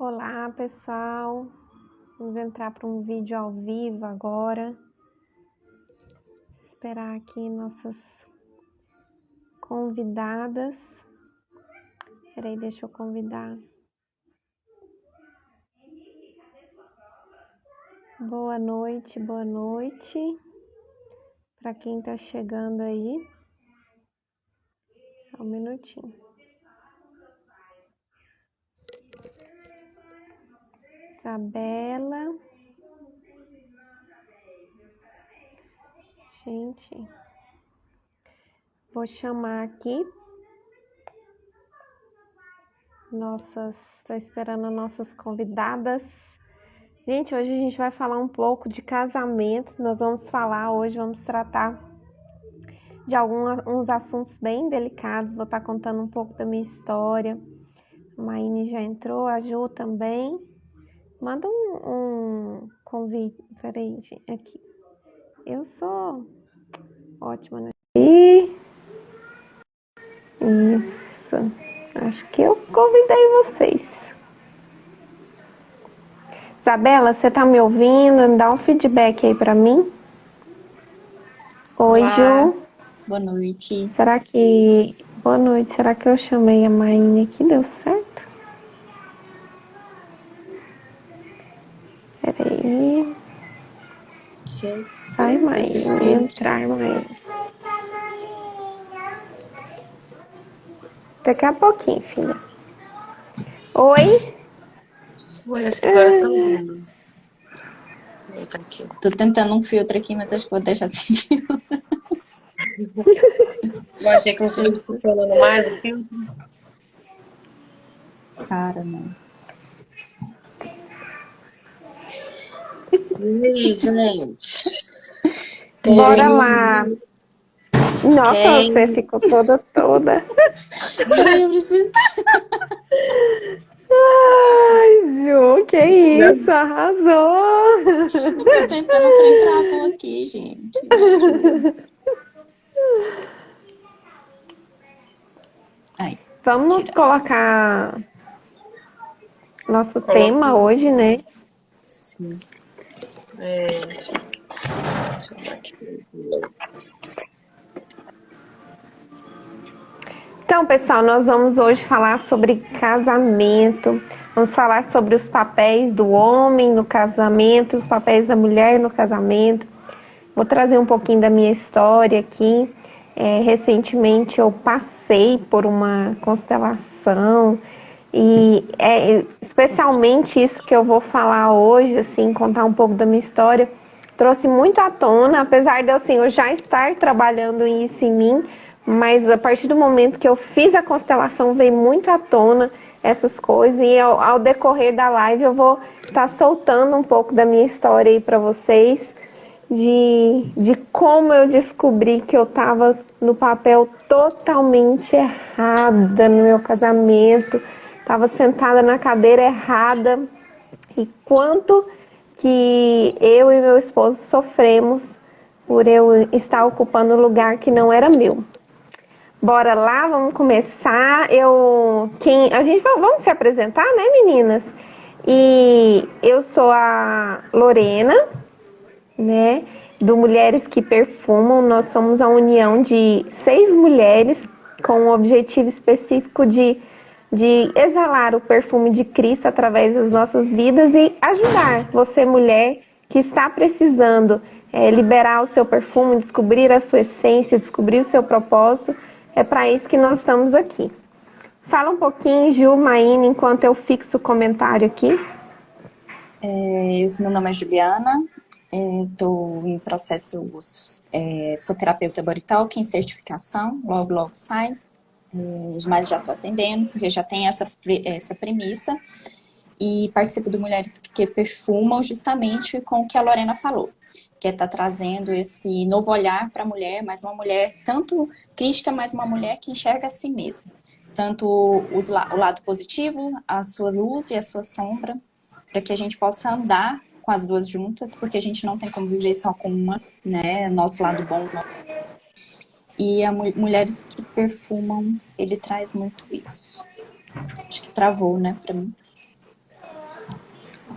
Olá, pessoal. Vamos entrar para um vídeo ao vivo agora. Vou esperar aqui nossas convidadas. Peraí, deixa eu convidar. Boa noite para quem está chegando aí. Só um minutinho. Isabela. Gente, vou chamar aqui estou esperando nossas convidadas. Gente, hoje a gente vai falar um pouco de casamento. Nós vamos tratar de uns assuntos bem delicados. Vou estar contando um pouco da minha história. A Maine já entrou, a Ju também. Manda um convite. Peraí, gente, aqui. Eu sou ótima, né? Isso. Acho que eu convidei vocês. Isabela, você tá me ouvindo? Dá um feedback aí pra mim. Oi, Olá, Ju. boa noite. Boa noite. Será que eu chamei a Maine aqui? Deu certo? Peraí. Jesus, Ai, esses Maine. Entrar, filtros. Maine. Daqui a pouquinho, filha. Oi? Oi, acho que agora tá ouvindo. Tá aqui. Tô tentando um filtro aqui, mas acho que vou deixar assim. Eu achei que não estivesse funcionando mais o filtro. Cara, não. E aí, gente? Bora lá. Nossa, você Quem? ficou toda. Ai, eu preciso. Ai, Ju, que isso? Arrasou! Tô tentando, o trem travou aqui, gente. Me ajuda. Aí, Vamos tira. colocar nosso Coloca. tema hoje, né? Sim. Deixa eu chamar aqui. Então, pessoal, nós vamos hoje falar sobre casamento. Vamos falar sobre os papéis do homem no casamento, os papéis da mulher no casamento. Vou trazer um pouquinho da minha história aqui. Recentemente eu passei por uma constelação e é especialmente isso que eu vou falar hoje, assim, contar um pouco da minha história, trouxe muito à tona, apesar de assim, eu já estar trabalhando isso em mim, mas a partir do momento que eu fiz a constelação veio muito à tona essas coisas e ao decorrer da live eu vou estar soltando um pouco da minha história aí para vocês de como eu descobri que eu estava no papel totalmente errada no meu casamento, estava sentada na cadeira errada e quanto que eu e meu esposo sofremos por eu estar ocupando um lugar que não era meu. Bora lá, vamos começar. Vamos se apresentar, né, meninas? E eu sou a Lorena, né, do Mulheres que Perfumam. Nós somos a união de 6 mulheres com o objetivo específico de exalar o perfume de Cristo através das nossas vidas e ajudar você, mulher, que está precisando liberar o seu perfume, descobrir a sua essência, descobrir o seu propósito. É para isso que nós estamos aqui. Fala um pouquinho, Ju, Maína, enquanto eu fixo o comentário aqui. Meu nome é Juliana. Estou em processo, sou terapeuta body talk em certificação, logo sai, mas já estou atendendo, porque já tem essa premissa, e participo do Mulheres que Perfumam justamente com o que a Lorena falou, que é estar trazendo esse novo olhar para a mulher, mas uma mulher tanto crítica, mas uma mulher que enxerga a si mesma, tanto o lado positivo, a sua luz e a sua sombra, para que a gente possa andar com as duas juntas, porque a gente não tem como viver só com uma, né? Nosso lado bom. E a Mulheres que Perfumam, ele traz muito isso. Acho que travou, né, para mim.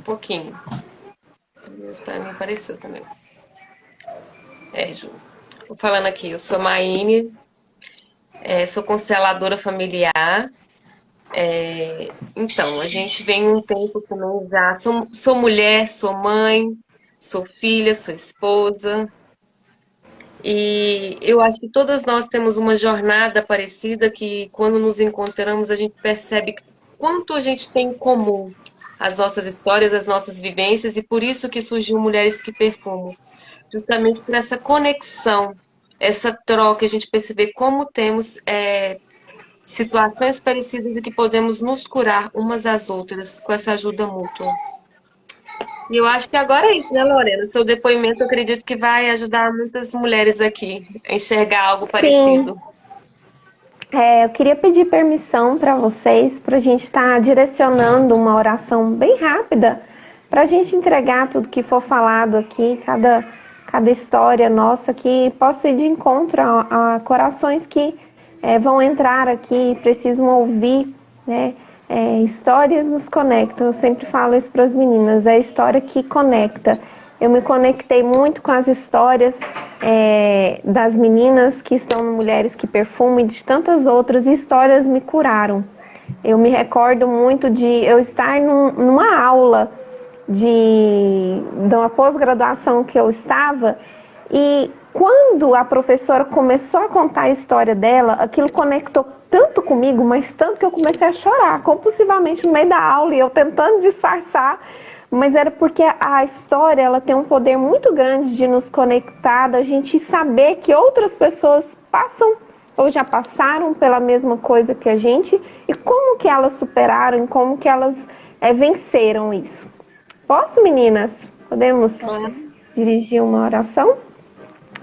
Um pouquinho. Mas para mim apareceu também. Ju. Tô falando aqui, eu sou Maíne, sou consteladora familiar. Então, a gente vem um tempo também já. Sou mulher, sou mãe, sou filha, sou esposa. E eu acho que todas nós temos uma jornada parecida que, quando nos encontramos, a gente percebe quanto a gente tem em comum as nossas histórias, as nossas vivências, e por isso que surgiu Mulheres que Perfumam. Justamente por essa conexão, essa troca, a gente perceber como temos situações parecidas e que podemos nos curar umas às outras com essa ajuda mútua. E eu acho que agora é isso, né, Lorena? Seu depoimento, eu acredito que vai ajudar muitas mulheres aqui a enxergar algo Sim, parecido. eu queria pedir permissão para vocês, para a gente estar direcionando uma oração bem rápida, para a gente entregar tudo que for falado aqui, cada história nossa, que possa ir de encontro a corações que vão entrar aqui, precisam ouvir, né? Histórias nos conectam, eu sempre falo isso para as meninas, é a história que conecta. Eu me conectei muito com as histórias das meninas que estão no Mulheres que Perfumam e de tantas outras histórias me curaram. Eu me recordo muito de eu estar numa aula de uma pós-graduação que eu estava, e quando a professora começou a contar a história dela, aquilo conectou tanto comigo, mas tanto que eu comecei a chorar compulsivamente no meio da aula, e eu tentando disfarçar, mas era porque a história, ela tem um poder muito grande de nos conectar, da gente saber que outras pessoas passam ou já passaram pela mesma coisa que a gente, e como que elas superaram, e como que elas venceram isso. Posso, meninas? Podemos dirigir uma oração?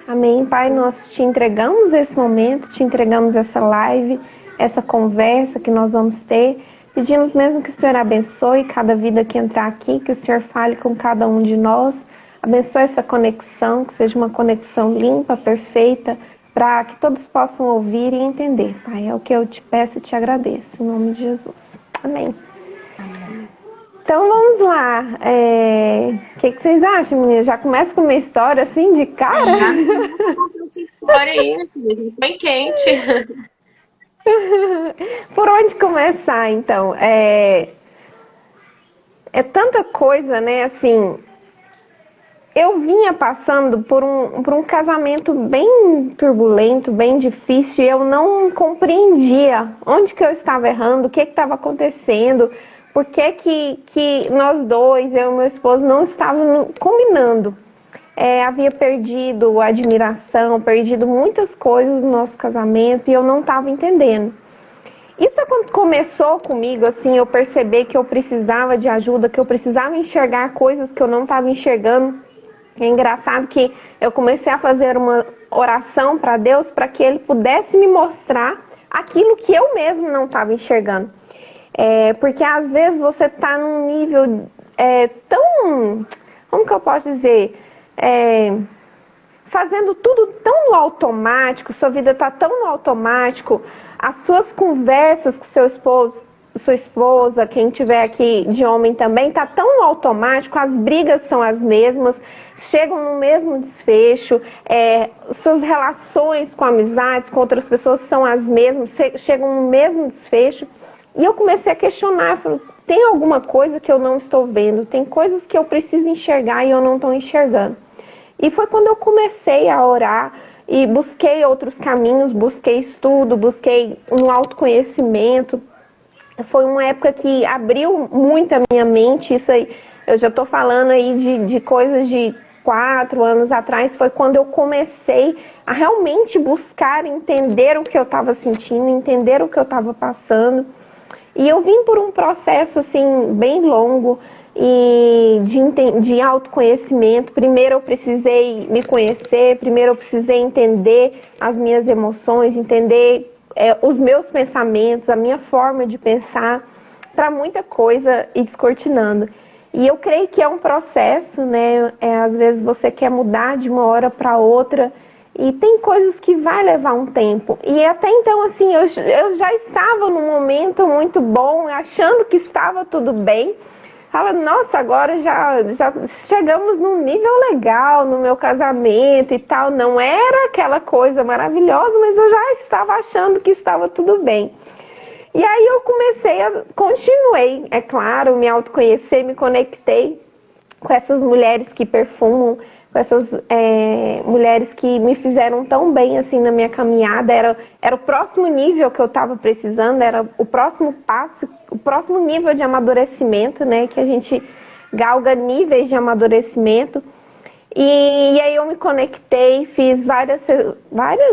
Amém. Pai, nós te entregamos esse momento, te entregamos essa live, essa conversa que nós vamos ter. Pedimos mesmo que o Senhor abençoe cada vida que entrar aqui, que o Senhor fale com cada um de nós. Abençoe essa conexão, que seja uma conexão limpa, perfeita, para que todos possam ouvir e entender. Pai, é o que eu te peço e te agradeço. Em nome de Jesus. Amém. Então vamos lá. O que vocês acham, meninas? Já começa com uma história assim de cara? Já contou essa história aí, bem quente. Por onde começar, então? É tanta coisa, né? Assim, eu vinha passando por um casamento bem turbulento, bem difícil, e eu não compreendia onde que eu estava errando, o que estava acontecendo, por que nós dois, eu e meu esposo, não estávamos combinando. Havia perdido a admiração, perdido muitas coisas no nosso casamento, e eu não estava entendendo. Isso quando começou comigo, assim, eu percebi que eu precisava de ajuda, que eu precisava enxergar coisas que eu não estava enxergando. É engraçado que eu comecei a fazer uma oração para Deus, para que Ele pudesse me mostrar aquilo que eu mesmo não estava enxergando. Porque às vezes você está num nível tão... Como que eu posso dizer? Fazendo tudo tão no automático, sua vida está tão no automático, as suas conversas com seu esposo, sua esposa, quem tiver aqui de homem também, está tão no automático, as brigas são as mesmas, chegam no mesmo desfecho, suas relações com amizades, com outras pessoas são as mesmas, chegam no mesmo desfecho. E eu comecei a questionar, falei, tem alguma coisa que eu não estou vendo, tem coisas que eu preciso enxergar e eu não estou enxergando. E foi quando eu comecei a orar e busquei outros caminhos, busquei estudo, busquei um autoconhecimento. Foi uma época que abriu muito a minha mente, isso aí, eu já estou falando aí de coisas de 4 anos atrás, foi quando eu comecei a realmente buscar entender o que eu estava sentindo, entender o que eu estava passando. E eu vim por um processo assim bem longo e de autoconhecimento. Primeiro eu precisei me conhecer, primeiro eu precisei entender as minhas emoções, entender os meus pensamentos, a minha forma de pensar, para muita coisa ir descortinando. E eu creio que é um processo, né? Às vezes você quer mudar de uma hora para outra, e tem coisas que vai levar um tempo. E até então, assim, eu já estava num momento muito bom, achando que estava tudo bem. fala, nossa, agora já chegamos num nível legal no meu casamento e tal. Não era aquela coisa maravilhosa, mas eu já estava achando que estava tudo bem. E aí eu continuei, é claro, me autoconhecer, me conectei com essas mulheres que perfumam, com essas mulheres que me fizeram tão bem assim na minha caminhada. Era o próximo nível que eu estava precisando, era o próximo passo, o próximo nível de amadurecimento, né? Que a gente galga níveis de amadurecimento. E aí eu me conectei, fiz várias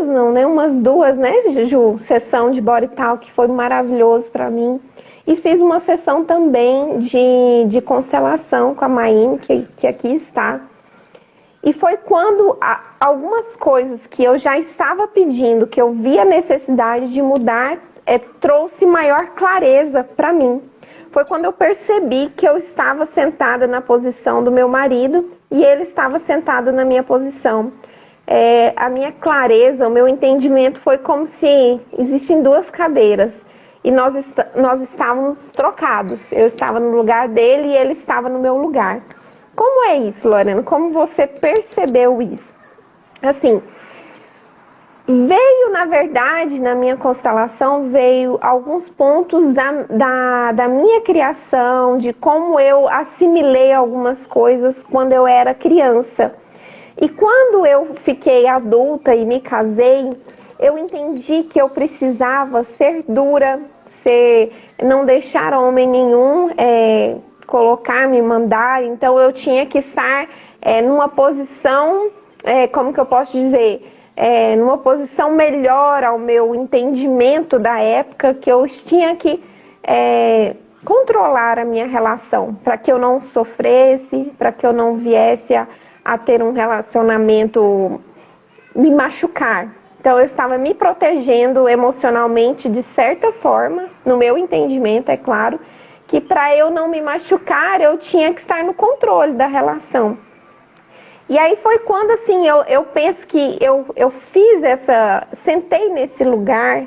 não, né? Umas duas, né, Ju? Sessão de Body Talk, que foi maravilhoso para mim. E fiz uma sessão também de constelação com a Maine, que aqui está. E foi quando algumas coisas que eu já estava pedindo, que eu via necessidade de mudar, trouxe maior clareza para mim. Foi quando eu percebi que eu estava sentada na posição do meu marido e ele estava sentado na minha posição. A minha clareza, o meu entendimento foi como se existem duas cadeiras e nós estávamos trocados. Eu estava no lugar dele e ele estava no meu lugar. Como é isso, Lorena? Como você percebeu isso? Assim, veio, na verdade, na minha constelação, veio alguns pontos da minha criação, de como eu assimilei algumas coisas quando eu era criança. E quando eu fiquei adulta e me casei, eu entendi que eu precisava ser dura, não deixar homem nenhum me mandar. Então eu tinha que estar numa posição, como que eu posso dizer, numa posição melhor ao meu entendimento da época, que eu tinha que controlar a minha relação, para que eu não sofresse, para que eu não viesse a ter um relacionamento me machucar. Então eu estava me protegendo emocionalmente de certa forma, no meu entendimento, é claro, que para eu não me machucar, eu tinha que estar no controle da relação. E aí foi quando, assim, eu penso que eu sentei nesse lugar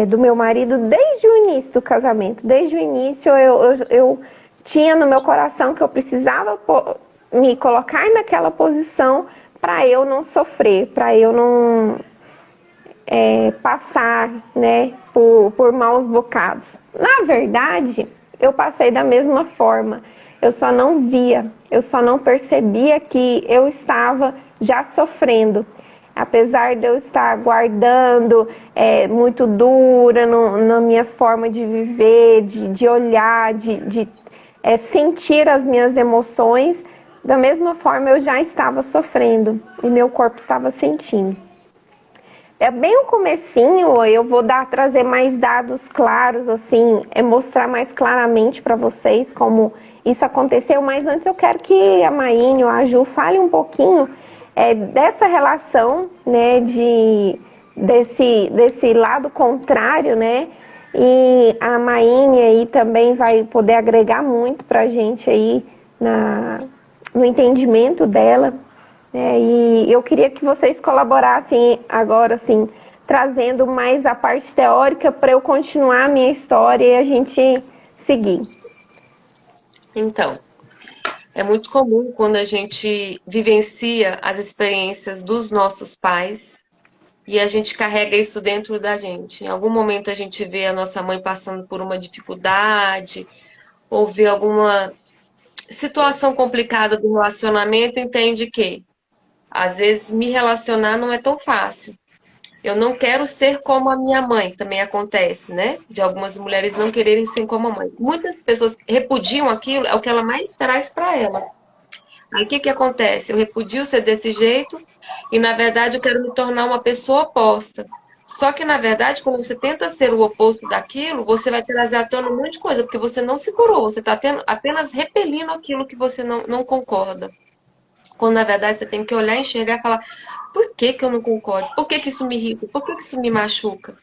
do meu marido desde o início do casamento. Desde o início eu tinha no meu coração que eu precisava me colocar naquela posição para eu não sofrer, para eu não passar, né, por maus bocados. Na verdade, eu passei da mesma forma. Eu só não via, eu só não percebia que eu estava já sofrendo. Apesar de eu estar guardando muito dura na minha forma de viver, de olhar, de sentir as minhas emoções, da mesma forma eu já estava sofrendo e meu corpo estava sentindo. É bem o comecinho, eu vou trazer mais dados claros, assim, mostrar mais claramente para vocês como isso aconteceu, mas antes eu quero que a Maine ou a Ju fale um pouquinho dessa relação, né, desse lado contrário, né, e a Maine aí também vai poder agregar muito pra gente aí no entendimento dela. E eu queria que vocês colaborassem agora, assim, trazendo mais a parte teórica para eu continuar a minha história e a gente seguir. Então, é muito comum quando a gente vivencia as experiências dos nossos pais e a gente carrega isso dentro da gente. Em algum momento a gente vê a nossa mãe passando por uma dificuldade ou vê alguma situação complicada do relacionamento, entende que às vezes me relacionar não é tão fácil. Eu não quero ser como a minha mãe, também acontece, né? De algumas mulheres não quererem ser como a mãe. Muitas pessoas repudiam aquilo, é o que ela mais traz para ela. Aí o que que acontece? Eu repudio ser desse jeito e, na verdade, eu quero me tornar uma pessoa oposta. Só que, na verdade, quando você tenta ser o oposto daquilo, você vai trazer à tona um monte de coisa, porque você não se curou, você está apenas repelindo aquilo que você não concorda. Quando, na verdade, você tem que olhar, enxergar e falar, por que que eu não concordo? Por que que isso me irrita? Por que que isso me machuca?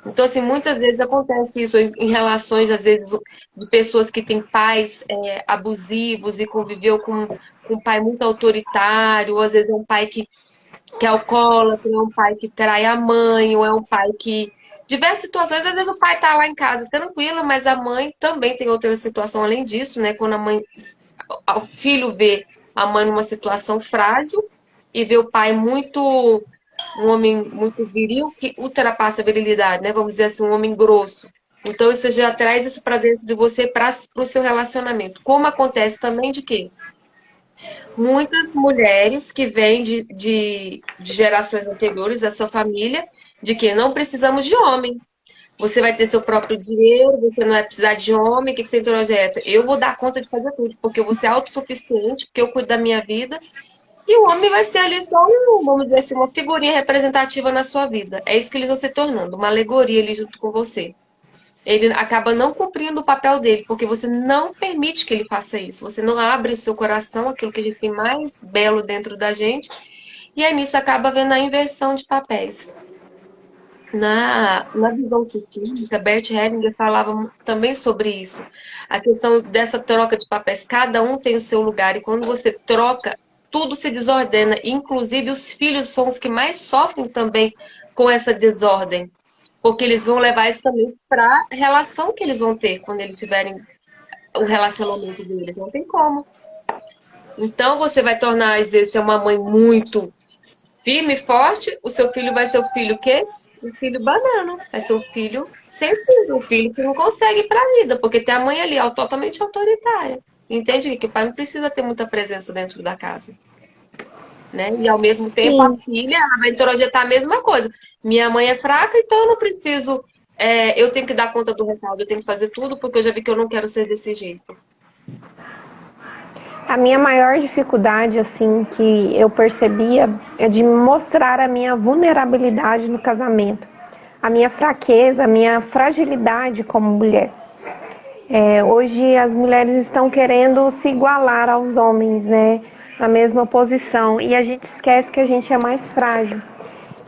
Então, assim, muitas vezes acontece isso em relações, às vezes, de pessoas que têm pais abusivos e conviveu com um pai muito autoritário, ou às vezes é um pai que é alcoólatra, é um pai que trai a mãe, ou é um pai que diversas situações. Às vezes o pai tá lá em casa tranquilo, mas a mãe também tem outra situação além disso, né? Quando a mãe, o filho vê a mãe numa situação frágil e vê o pai muito, um homem muito viril, que ultrapassa a virilidade, né? Vamos dizer assim, um homem grosso. Então, você já traz isso para dentro de você, para o seu relacionamento. Como acontece também de quê? Muitas mulheres que vêm de gerações anteriores da sua família, de que não precisamos de homem. Você vai ter seu próprio dinheiro, você não vai precisar de homem, o que você introjeta? Eu vou dar conta de fazer tudo, porque eu vou ser autossuficiente, porque eu cuido da minha vida, e o homem vai ser ali só, vamos dizer assim, uma figurinha representativa na sua vida. É isso que eles vão se tornando, uma alegoria ali junto com você. Ele acaba não cumprindo o papel dele, porque você não permite que ele faça isso. Você não abre o seu coração, aquilo que a gente tem mais belo dentro da gente, e aí nisso acaba havendo a inversão de papéis. Na visão sistêmica, Bert Hellinger falava também sobre isso. A questão dessa troca de papéis. Cada um tem o seu lugar, e quando você troca, tudo se desordena. Inclusive, os filhos são os que mais sofrem também com essa desordem. Porque eles vão levar isso também para a relação que eles vão ter quando eles tiverem o relacionamento deles. Não tem como. Então, você vai tornar, às vezes, ser uma mãe muito firme e forte, o seu filho vai ser o filho o quê? Um filho banana. Vai ser um filho sensível, um filho que não consegue ir para a vida, porque tem a mãe ali, ó, totalmente autoritária. Entende que o pai não precisa ter muita presença dentro da casa. Né? E ao mesmo tempo a Sim, filha ela vai introjetar a mesma coisa. Minha mãe é fraca, então eu não preciso. Eu tenho que dar conta do recado, eu tenho que fazer tudo, porque eu já vi que eu não quero ser desse jeito. a minha maior dificuldade, assim, que eu percebia é de mostrar a minha vulnerabilidade no casamento, a minha fraqueza, a minha fragilidade como mulher. Hoje as mulheres estão querendo se igualar aos homens, né? Na mesma posição. E a gente esquece que a gente é mais frágil.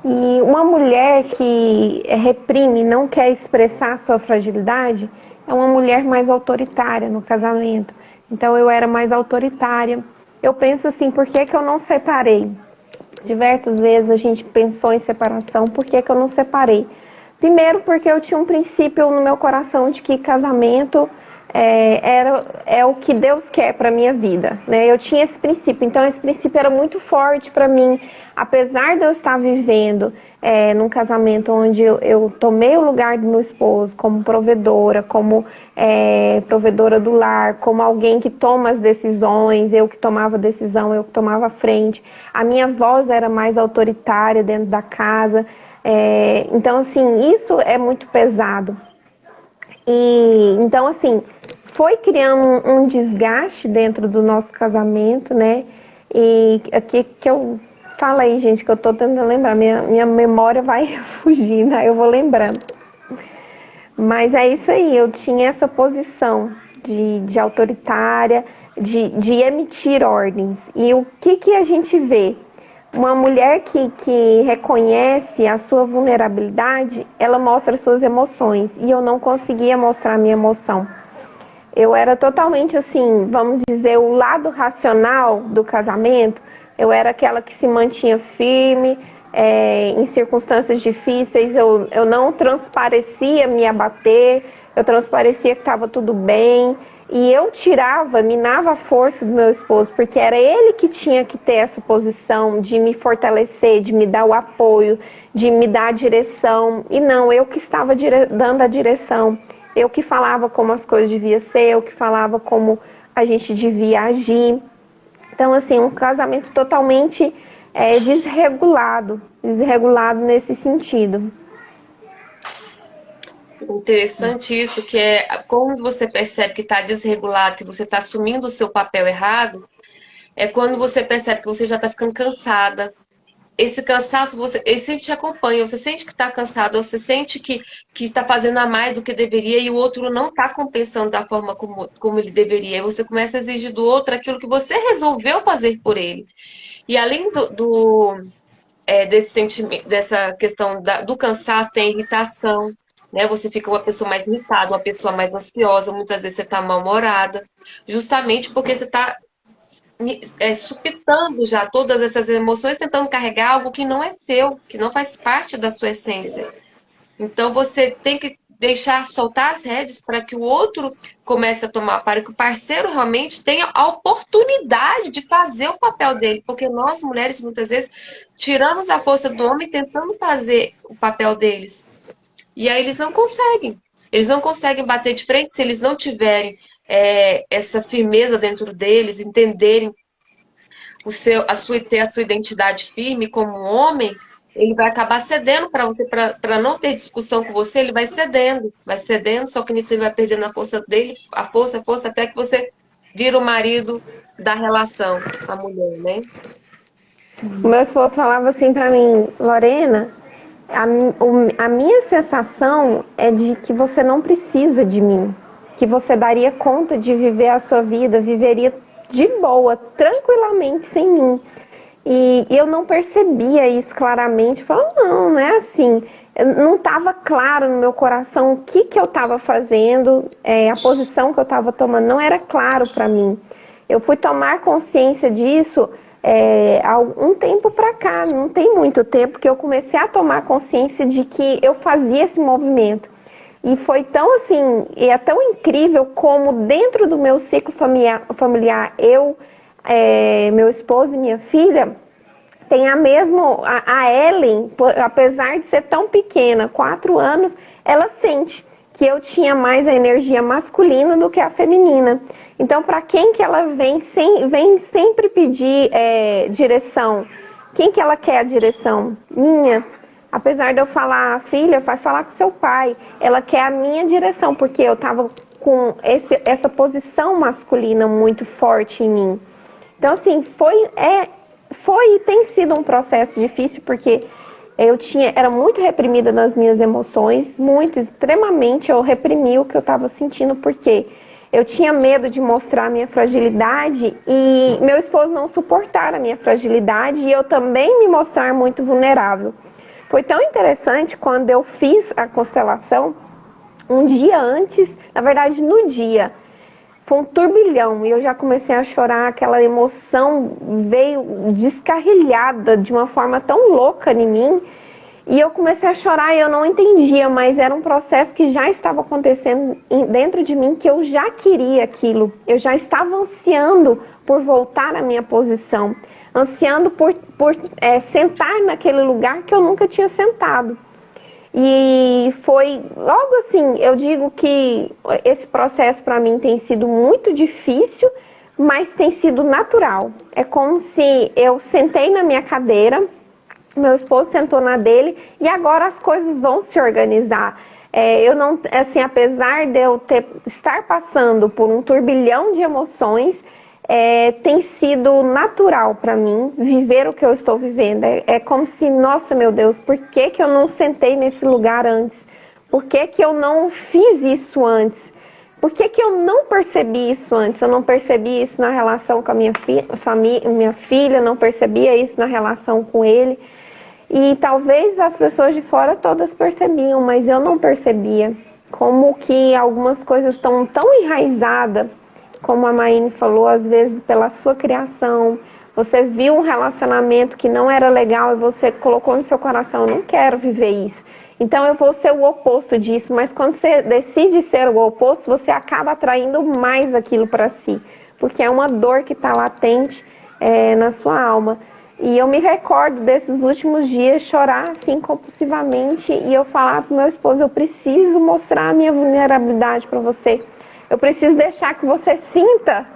E uma mulher que reprime, não quer expressar sua fragilidade, é uma mulher mais autoritária no casamento. Então eu era mais autoritária. Eu penso assim, por que eu não separei? Diversas vezes a gente pensou em separação, por que eu não separei? Primeiro porque eu tinha um princípio no meu coração de que casamento é o que Deus quer para minha vida, né? Eu tinha esse princípio, então esse princípio era muito forte para mim, apesar de eu estar vivendo num casamento onde eu tomei o lugar do meu esposo como provedora, como provedora do lar, como alguém que toma as decisões, eu que tomava decisão, eu que tomava a frente. A minha voz era mais autoritária dentro da casa. Então, assim, isso é muito pesado. E então, assim, foi criando um desgaste dentro do nosso casamento, né? E aqui que eu fala aí, gente, que eu tô tentando lembrar, minha memória vai fugindo, aí eu vou lembrando. Mas é isso aí, eu tinha essa posição de autoritária, de emitir ordens. E o que a gente vê? Uma mulher que reconhece a sua vulnerabilidade, ela mostra suas emoções. E eu não conseguia mostrar minha emoção. Eu era totalmente assim, vamos dizer, o lado racional do casamento. Eu era aquela que se mantinha firme, em circunstâncias difíceis. Eu não transparecia me abater, eu transparecia que estava tudo bem. E eu minava a força do meu esposo, porque era ele que tinha que ter essa posição de me fortalecer, de me dar o apoio, de me dar a direção. E não, eu que estava dando a direção. Eu que falava como as coisas deviam ser, eu que falava como a gente devia agir. Então, assim, um casamento totalmente desregulado nesse sentido. Interessante isso, que é quando você percebe que está desregulado, que você está assumindo o seu papel errado, é quando você percebe que você já está ficando cansada. Esse cansaço, ele sempre te acompanha, você sente que está cansado, você sente que está fazendo a mais do que deveria e o outro não está compensando da forma como ele deveria. E você começa a exigir do outro aquilo que você resolveu fazer por ele. E além desse sentimento, dessa questão do cansaço, tem a irritação, né? Você fica uma pessoa mais irritada, uma pessoa mais ansiosa, muitas vezes você está mal-humorada, justamente porque você está supitando já todas essas emoções, tentando carregar algo que não é seu, que não faz parte da sua essência. Então você tem que deixar soltar as rédeas para que o outro comece a tomar, para que o parceiro realmente tenha a oportunidade de fazer o papel dele, porque nós mulheres muitas vezes tiramos a força do homem tentando fazer o papel deles. E aí eles não conseguem. Eles não conseguem bater de frente se eles não tiverem essa firmeza dentro deles, entenderem ter a sua identidade firme como homem. Ele vai acabar cedendo para você, para não ter discussão com você, ele vai cedendo, só que nisso ele vai perdendo a força dele, a força, até que você vira o marido da relação com a mulher, né? O meu esposo falava assim pra mim, Lorena, a minha sensação é de que você não precisa de mim, que você daria conta de viver a sua vida, viveria de boa, tranquilamente sem mim. E eu não percebia isso claramente. Falava, não é assim. Não estava claro no meu coração o que eu estava fazendo, a posição que eu estava tomando, não era claro para mim. Eu fui tomar consciência disso há um tempo para cá, não tem muito tempo, que eu comecei a tomar consciência de que eu fazia esse movimento. E foi tão assim, e é tão incrível como dentro do meu ciclo familiar eu, meu esposo e minha filha, tem a Ellen, apesar de ser tão pequena, 4 anos, ela sente que eu tinha mais a energia masculina do que a feminina. Então, para quem que ela vem sempre pedir direção? Quem que ela quer a direção? Minha. Apesar de eu falar, filha, vai falar com seu pai. Ela quer a minha direção, porque eu estava com essa posição masculina muito forte em mim. Então, assim, foi e tem sido um processo difícil, porque era muito reprimida nas minhas emoções, extremamente, eu reprimi o que eu estava sentindo, porque eu tinha medo de mostrar a minha fragilidade e meu esposo não suportar a minha fragilidade e eu também me mostrar muito vulnerável. Foi tão interessante quando eu fiz a constelação, um dia antes, na verdade no dia, foi um turbilhão e eu já comecei a chorar, aquela emoção veio descarrilhada de uma forma tão louca em mim. E eu comecei a chorar e eu não entendia, mas era um processo que já estava acontecendo dentro de mim, que eu já queria aquilo. Eu já estava ansiando por voltar à minha posição, ansiando por sentar naquele lugar que eu nunca tinha sentado. E foi logo assim, eu digo que esse processo para mim tem sido muito difícil, mas tem sido natural. É como se eu sentei na minha cadeira, meu esposo sentou na dele e agora as coisas vão se organizar. Eu não, assim, apesar de eu estar passando por um turbilhão de emoções, tem sido natural para mim viver o que eu estou vivendo. É como se, nossa, meu Deus, por que eu não sentei nesse lugar antes? Por que eu não fiz isso antes? Por que eu não percebi isso antes? Eu não percebi isso na relação com a minha filha, não percebia isso na relação com ele. E talvez as pessoas de fora todas percebiam, mas eu não percebia. Como que algumas coisas estão tão enraizadas, como a Maine falou, às vezes pela sua criação. Você viu um relacionamento que não era legal e você colocou no seu coração, eu não quero viver isso. Então eu vou ser o oposto disso, mas quando você decide ser o oposto, você acaba atraindo mais aquilo para si, porque é uma dor que está latente na sua alma. E eu me recordo desses últimos dias chorar assim compulsivamente e eu falar pro meu esposo, eu preciso mostrar a minha vulnerabilidade para você. Eu preciso deixar que você sinta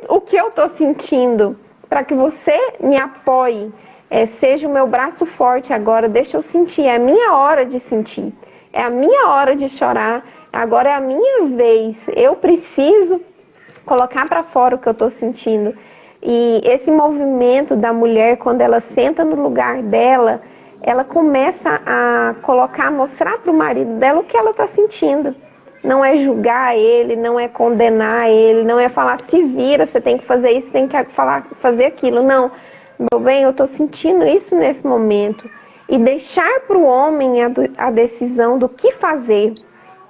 o que eu estou sentindo, para que você me apoie, seja o meu braço forte agora, deixa eu sentir, é a minha hora de sentir, é a minha hora de chorar, agora é a minha vez, eu preciso colocar para fora o que eu estou sentindo. E esse movimento da mulher, quando ela senta no lugar dela, ela começa a mostrar para o marido dela o que ela está sentindo. Não é julgar ele, não é condenar ele, não é falar, se vira, você tem que fazer isso, tem que fazer aquilo. Não, meu bem, eu estou sentindo isso nesse momento. E deixar para o homem a decisão do que fazer.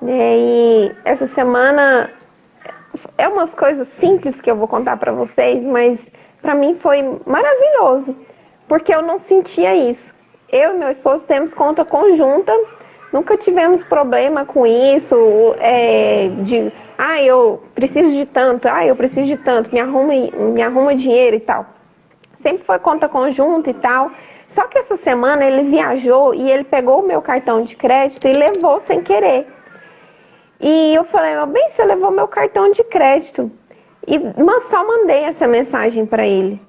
E essa semana é umas coisas simples que eu vou contar para vocês, mas para mim foi maravilhoso, porque eu não sentia isso. Eu e meu esposo temos conta conjunta Nunca tivemos problema com isso, eu preciso de tanto, eu preciso de tanto, me arruma dinheiro e tal. Sempre foi conta conjunta e tal. Só que essa semana ele viajou e ele pegou o meu cartão de crédito e levou sem querer. E eu falei, meu bem, você levou meu cartão de crédito. Mas só mandei essa mensagem para ele.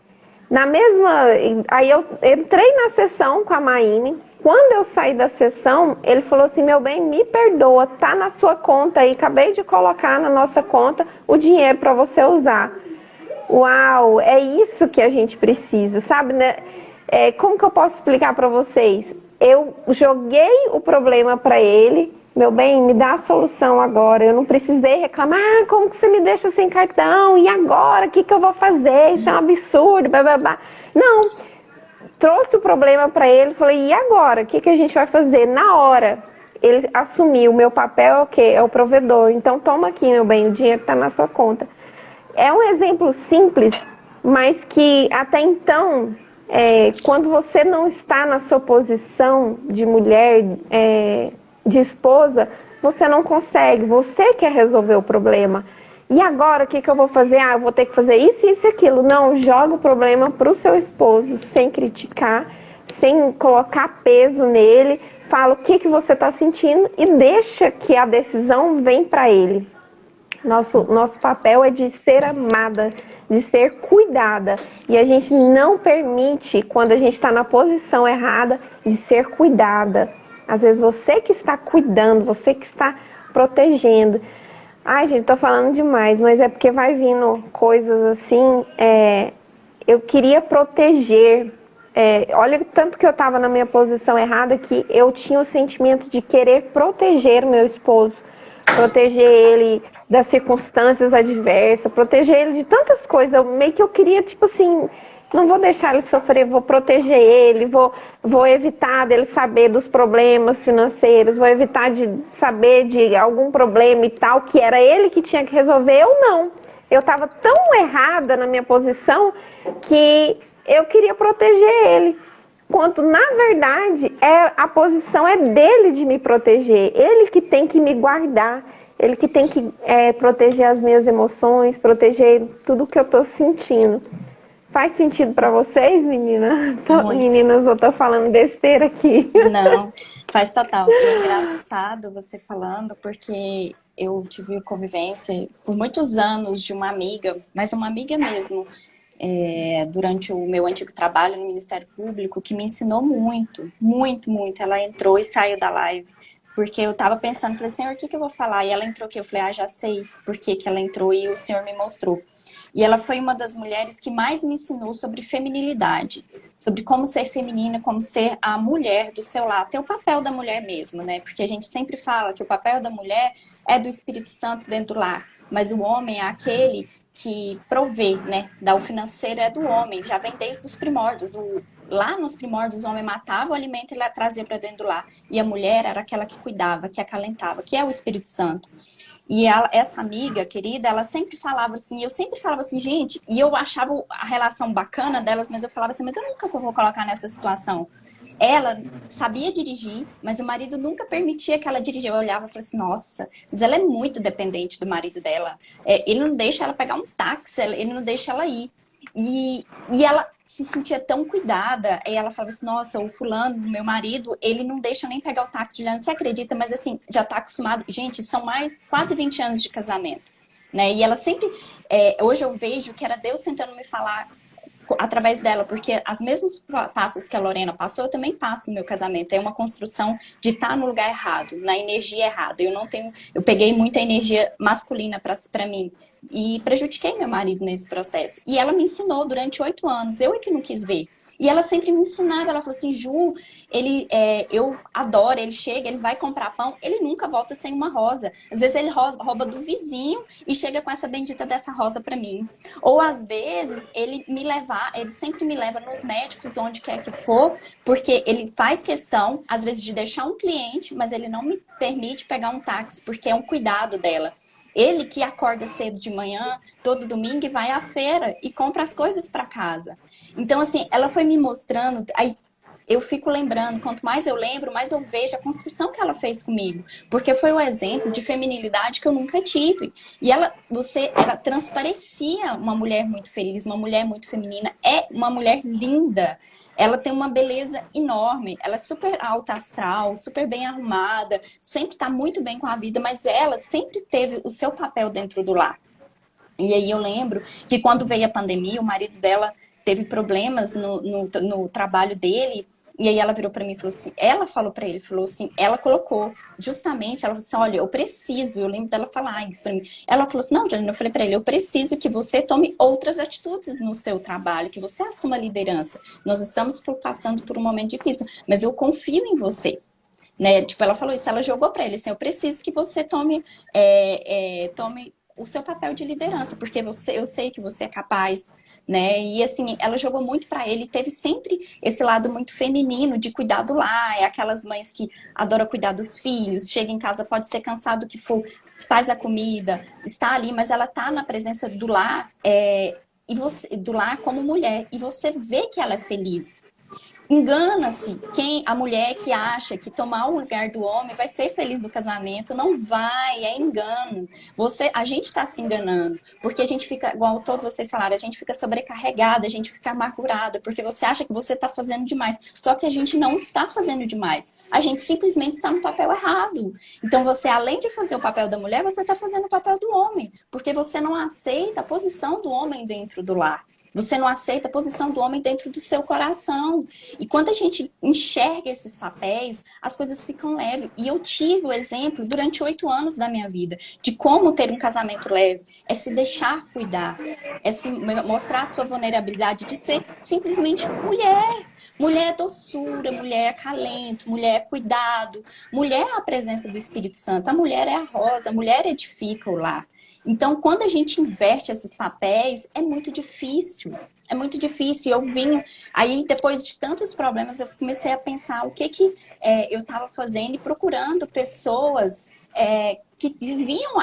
Aí eu entrei na sessão com a Maine. Quando eu saí da sessão, ele falou assim, meu bem, me perdoa, tá na sua conta aí, acabei de colocar na nossa conta o dinheiro para você usar. Uau, é isso que a gente precisa, sabe, né? Como que eu posso explicar para vocês? Eu joguei o problema para ele, meu bem, me dá a solução agora, eu não precisei reclamar, como que você me deixa sem cartão, e agora, o que eu vou fazer, isso é um absurdo, blá, blá, blá. Não, trouxe o problema para ele, falei, e agora, o que a gente vai fazer? Na hora, ele assumiu, o meu papel é o quê? É o provedor, então toma aqui, meu bem, o dinheiro está na sua conta. É um exemplo simples, mas que até então, quando você não está na sua posição de mulher, de esposa, você não consegue, você quer resolver o problema. E agora, o que eu vou fazer? Eu vou ter que fazer isso, isso e aquilo. Não, joga o problema para o seu esposo, sem criticar, sem colocar peso nele. Fala o que você está sentindo e deixa que a decisão vem para ele. Nosso papel é de ser amada, de ser cuidada. E a gente não permite, quando a gente está na posição errada, de ser cuidada. Às vezes você que está cuidando, você que está protegendo. Ai, gente, tô falando demais, mas é porque vai vindo coisas assim. Eu queria proteger. Olha, tanto que eu estava na minha posição errada que eu tinha o sentimento de querer proteger o meu esposo. Proteger ele das circunstâncias adversas, proteger ele de tantas coisas. Eu queria, tipo assim, não vou deixar ele sofrer, vou proteger ele, vou evitar dele saber dos problemas financeiros, vou evitar de saber de algum problema e tal, que era ele que tinha que resolver, eu não. Eu estava tão errada na minha posição que eu queria proteger ele. Quanto, na verdade, a posição é dele de me proteger. Ele que tem que me guardar. Ele que tem que proteger as minhas emoções, proteger tudo que eu estou sentindo. Faz sentido para vocês, meninas? Meninas, eu tô falando besteira aqui. Não, faz total. É engraçado você falando, porque eu tive convivência por muitos anos de uma amiga, mas uma amiga mesmo, durante o meu antigo trabalho no Ministério Público, que me ensinou muito, muito, muito. Ela entrou e saiu da live, porque eu tava pensando, falei, Senhor, o que eu vou falar? E ela entrou aqui, eu falei, já sei por que ela entrou, e o Senhor me mostrou. E ela foi uma das mulheres que mais me ensinou sobre feminilidade, sobre como ser feminina, como ser a mulher do seu lar, ter o papel da mulher mesmo, né? Porque a gente sempre fala que o papel da mulher é do Espírito Santo dentro do lar, mas o homem é aquele que provê, né? O financeiro é do homem, já vem desde os primórdios. Lá nos primórdios, o homem matava o alimento e trazia para dentro do lar. E a mulher era aquela que cuidava, que acalentava, que é o Espírito Santo. E essa amiga querida, ela sempre falava assim, eu sempre falava assim, gente, e eu achava a relação bacana delas, mas eu falava assim, mas eu nunca vou colocar nessa situação. Ela sabia dirigir, mas o marido nunca permitia que ela dirigisse. Eu olhava e falava assim, nossa, mas ela é muito dependente do marido dela. Ele não deixa ela pegar um táxi, ele não deixa ela ir. E ela se sentia tão cuidada, e ela falava assim, nossa, o fulano, meu marido, ele não deixa nem pegar o táxi, Juliana, você acredita? Mas assim, já tá acostumado. Gente, são quase 20 anos de casamento, né? E ela sempre, hoje eu vejo que era Deus tentando me falar através dela, porque os mesmos passos que a Lorena passou, eu também passo no meu casamento. É uma construção de estar no lugar errado, na energia errada. Eu peguei muita energia masculina para mim e prejudiquei meu marido nesse processo. E ela me ensinou durante 8 anos, eu é que não quis ver. E ela sempre me ensinava, ela falou assim, Ju, eu adoro, ele chega, ele vai comprar pão, ele nunca volta sem uma rosa. Às vezes ele rouba do vizinho e chega com essa bendita dessa rosa pra mim. Ou às vezes ele sempre me leva nos médicos, onde quer que for, porque ele faz questão, às vezes, de deixar um cliente, mas ele não me permite pegar um táxi, porque é um cuidado dela. Ele que acorda cedo de manhã, todo domingo, e vai à feira e compra as coisas para casa. Então, assim, ela foi me mostrando. Aí, eu fico lembrando, quanto mais eu lembro, mais eu vejo a construção que ela fez comigo. Porque foi um exemplo de feminilidade que eu nunca tive. E ela transparecia uma mulher muito feliz, uma mulher muito feminina, é uma mulher linda. Ela tem uma beleza enorme, ela é super alta astral, super bem arrumada, sempre está muito bem com a vida, mas ela sempre teve o seu papel dentro do lar. E aí eu lembro que quando veio a pandemia, o marido dela teve problemas no trabalho dele, e aí ela virou para mim e falou assim, ela falou para ele, falou assim, ela colocou, justamente, ela falou assim, olha, eu lembro dela falar isso para mim. Ela falou assim, não, Janine, eu falei para ele, eu preciso que você tome outras atitudes no seu trabalho, que você assuma a liderança. Nós estamos passando por um momento difícil, mas eu confio em você. Né? Tipo, ela falou isso, ela jogou para ele assim, eu preciso que você tome o seu papel de liderança, porque eu sei que você é capaz, né? E assim, ela jogou muito para ele, teve sempre esse lado muito feminino de cuidar do lar, é aquelas mães que adoram cuidar dos filhos, chega em casa, pode ser cansado o que for, faz a comida, está ali, mas ela tá na presença do lar, do lar como mulher, e você vê que ela é feliz. Engana-se a mulher que acha que tomar o lugar do homem vai ser feliz no casamento. Não vai, é engano. A gente está se enganando, porque a gente fica, igual todos vocês falaram, a gente fica sobrecarregada, a gente fica amargurada, porque você acha que você está fazendo demais. Só que a gente não está fazendo demais. A gente simplesmente está no papel errado. Então você, além de fazer o papel da mulher, você está fazendo o papel do homem, porque você não aceita a posição do homem dentro do lar. Você não aceita a posição do homem dentro do seu coração. E quando a gente enxerga esses papéis, as coisas ficam leves. E eu tive o exemplo durante 8 anos da minha vida de como ter um casamento leve. É se deixar cuidar. É se mostrar a sua vulnerabilidade de ser simplesmente mulher. Mulher é doçura, mulher é acalento, mulher é cuidado. Mulher é a presença do Espírito Santo. A mulher é a rosa, a mulher edifica o lar. Então, quando a gente inverte esses papéis, é muito difícil. É muito difícil. Eu vim... Aí, depois de tantos problemas, eu comecei a pensar o que eu estava fazendo e procurando pessoas que viviam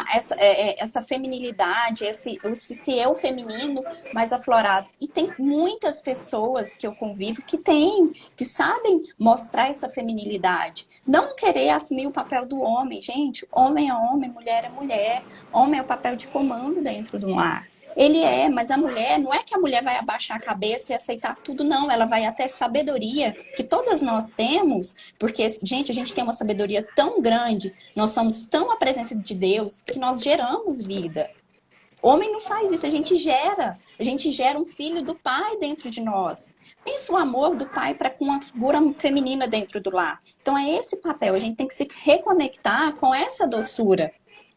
essa feminilidade, esse eu feminino mais aflorado. E tem muitas pessoas que eu convivo que sabem mostrar essa feminilidade. Não querer assumir o papel do homem. Gente, homem é homem, mulher é mulher. Homem é o papel de comando dentro do lar. Ele mas a mulher, não é que a mulher vai abaixar a cabeça e aceitar tudo, não. Ela vai até sabedoria, que todas nós temos, porque, gente, a gente tem uma sabedoria tão grande, nós somos tão a presença de Deus, que nós geramos vida. Homem não faz isso, a gente gera um filho do pai dentro de nós. Pensa o amor do pai para com uma figura feminina dentro do lar. Então é esse papel, a gente tem que se reconectar com essa doçura,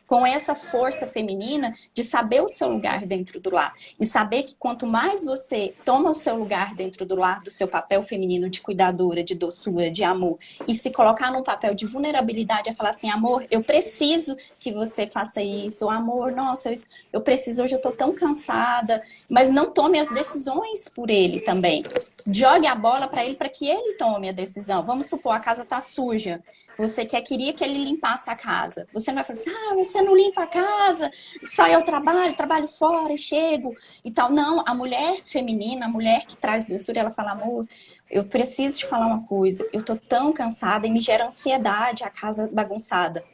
com essa força feminina de saber o seu lugar dentro do lar. E saber que quanto mais você toma o seu lugar dentro do lar, do seu papel feminino de cuidadora, de doçura, de amor, e se colocar num papel de vulnerabilidade, é falar assim, amor, eu preciso que você faça isso, amor, nossa, eu preciso, hoje eu tô tão cansada, mas não tome as decisões por ele também. Jogue a bola para ele, para que ele tome a decisão. Vamos supor, a casa tá suja. Você queria que ele limpasse a casa. Você não vai falar assim, você não limpa a casa, só eu trabalho fora e chego e tal. Não, a mulher feminina, a mulher que traz doçura, ela fala, amor, eu preciso te falar uma coisa. Eu tô tão cansada e me gera ansiedade a casa bagunçada.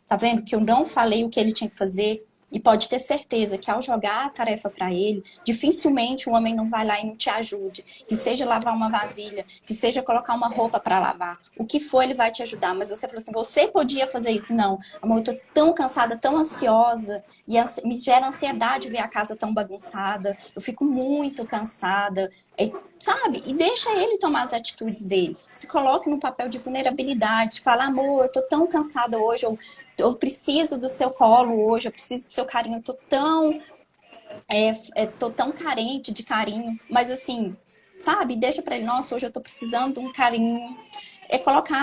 Tá vendo que eu não falei o que ele tinha que fazer? E pode ter certeza que ao jogar a tarefa para ele, dificilmente o homem não vai lá e não te ajude. Que seja lavar uma vasilha, que seja colocar uma roupa para lavar. O que for, ele vai te ajudar. Mas você falou assim, você podia fazer isso? Não. Amor, eu tô tão cansada, tão ansiosa. E me gera ansiedade ver a casa tão bagunçada. Eu fico muito cansada. Sabe? E deixa ele tomar as atitudes dele. Se coloque no papel de vulnerabilidade. Fala, amor, eu tô tão cansada hoje. Eu preciso do seu colo hoje. Eu preciso do seu carinho. Eu tô tão carente de carinho. Mas assim, sabe? Deixa pra ele, nossa, hoje eu tô precisando de um carinho.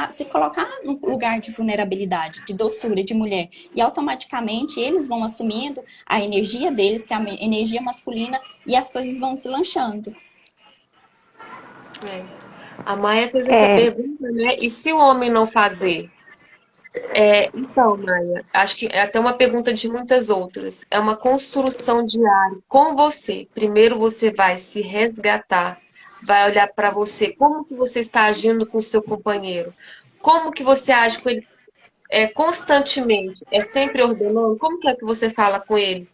Se colocar no lugar de vulnerabilidade, de doçura, de mulher. E automaticamente eles vão assumindo a energia deles, que é a energia masculina, e as coisas vão deslanchando. A Maia fez essa pergunta, né? E se o homem não fazer? Então, Maia, acho que é até uma pergunta de muitas outras. É uma construção diária com você. Primeiro você vai se resgatar, vai olhar para você, como que você está agindo com o seu companheiro, como que você age com ele constantemente, é sempre ordenando, como que é que você fala com ele?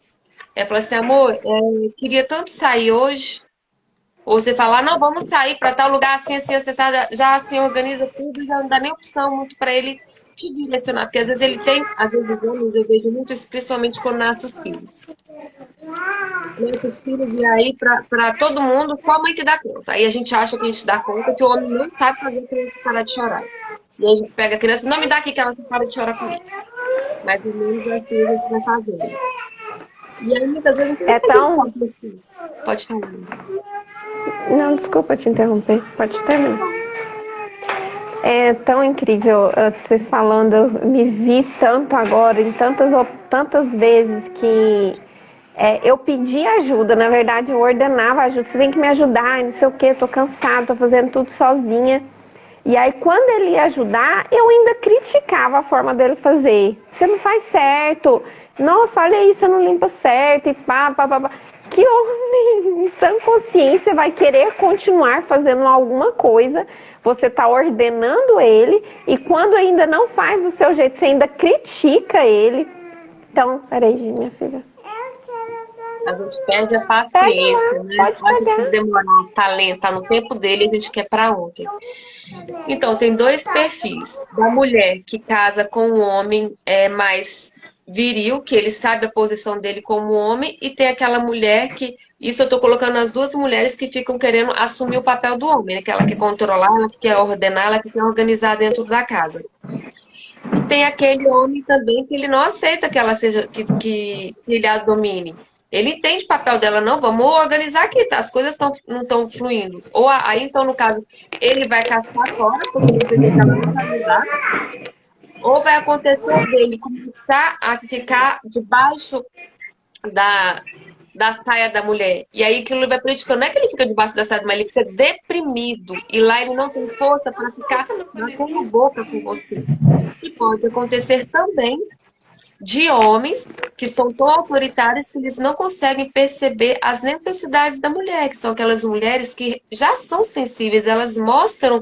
Fala assim, amor, queria tanto sair hoje, ou você fala, não, vamos sair para tal lugar assim, assim, você já assim organiza tudo, já não dá nem opção muito para ele te direcionar, porque às vezes ele tem, às vezes os homens, eu vejo muito isso, principalmente quando nascem os filhos. Nascem os filhos e aí para todo mundo, só a mãe que dá conta. Aí a gente acha que a gente dá conta que o homem não sabe fazer a criança parar de chorar. E aí a gente pega a criança, não me dá aqui que ela para de chorar comigo. Mais ou menos assim a gente vai fazendo. E aí muitas vezes a gente É não faz isso tão. com os filhos. Pode falar. Não, desculpa te interromper. Pode terminar. É tão incrível vocês falando, eu me vi tanto agora, em tantas vezes que eu pedi ajuda, na verdade eu ordenava ajuda, você tem que me ajudar, não sei o que, tô cansada, tô fazendo tudo sozinha. E aí quando ele ia ajudar, eu ainda criticava a forma dele fazer. Você não faz certo, nossa, olha aí, você não limpa certo, e pá, pá, pá, pá. Que homem sem consciência vai querer continuar fazendo alguma coisa, você está ordenando ele, e quando ainda não faz do seu jeito, você ainda critica ele. Então, peraí, minha filha. A gente perde a Pega paciência, lá, né? pode Acha que pegar. demorar, tá lento, tá no tempo dele, a gente quer para ontem. Então, tem dois perfis. Da mulher que casa com um homem mais viril, que ele sabe a posição dele como homem, e tem aquela mulher que, isso eu tô colocando as duas mulheres que ficam querendo assumir o papel do homem, né? Que ela quer controlar, ela que quer ordenar, ela que quer organizar dentro da casa. E tem aquele homem também que ele não aceita que ela seja, que ele a domine. Ele entende o papel dela, não, vamos organizar aqui, tá? As coisas não estão fluindo. Aí, então, no caso, ele vai cascar fora, porque ele entendeu que ela não vai mudar, ou vai acontecer dele começar a ficar debaixo da, da saia da mulher. E aí aquilo vai prejudicando. Não é que ele fica debaixo da saia da mulher, ele fica deprimido. E lá ele não tem força para ficar batendo boca com você. E pode acontecer também de homens que são tão autoritários que eles não conseguem perceber as necessidades da mulher, que são aquelas mulheres que já são sensíveis, elas mostram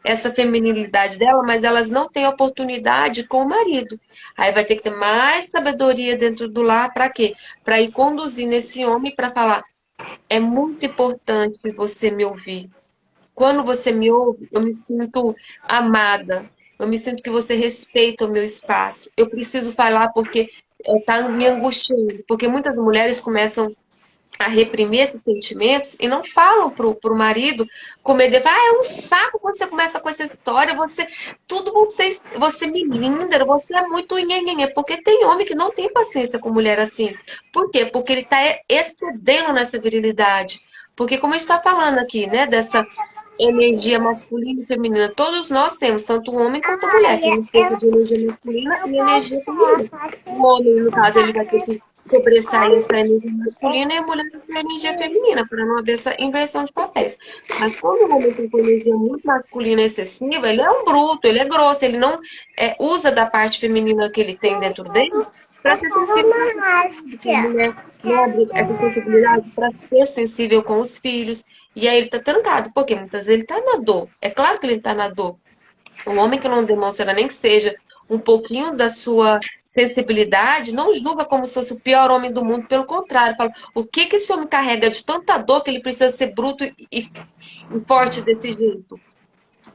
essa feminilidade dela, mas elas não têm oportunidade com o marido. Aí vai ter que ter mais sabedoria dentro do lar para quê? Para ir conduzindo esse homem para falar: é muito importante você me ouvir. Quando você me ouve, eu me sinto amada. Eu me sinto que você respeita o meu espaço. Eu preciso falar porque está me angustiando. Porque muitas mulheres começam a reprimir esses sentimentos e não falam pro marido com medo de, é um saco quando você começa com essa história, você me linda, você é muito nhenhenhê, porque tem homem que não tem paciência com mulher assim. Por quê? Porque ele está excedendo nessa virilidade. Porque como a gente está falando aqui, né, dessa energia masculina e feminina. Todos nós temos, tanto o homem quanto a mulher, tem um pouco de energia masculina e energia feminina. O homem, no caso, ele vai ter que sobressair essa energia masculina e a mulher essa energia feminina, para não haver essa inversão de papéis. Mas quando o homem tem uma energia muito masculina excessiva, ele é um bruto, ele é grosso, ele não usa da parte feminina que ele tem dentro dele para ser sensível com a mulher, não abre essa sensibilidade para ser sensível com os filhos. E aí ele tá trancado, porque muitas vezes ele tá na dor. É claro que ele tá na dor. Um homem que não demonstra nem que seja um pouquinho da sua sensibilidade, não julga como se fosse o pior homem do mundo, pelo contrário, fala, o que que esse homem carrega de tanta dor que ele precisa ser bruto e forte desse jeito?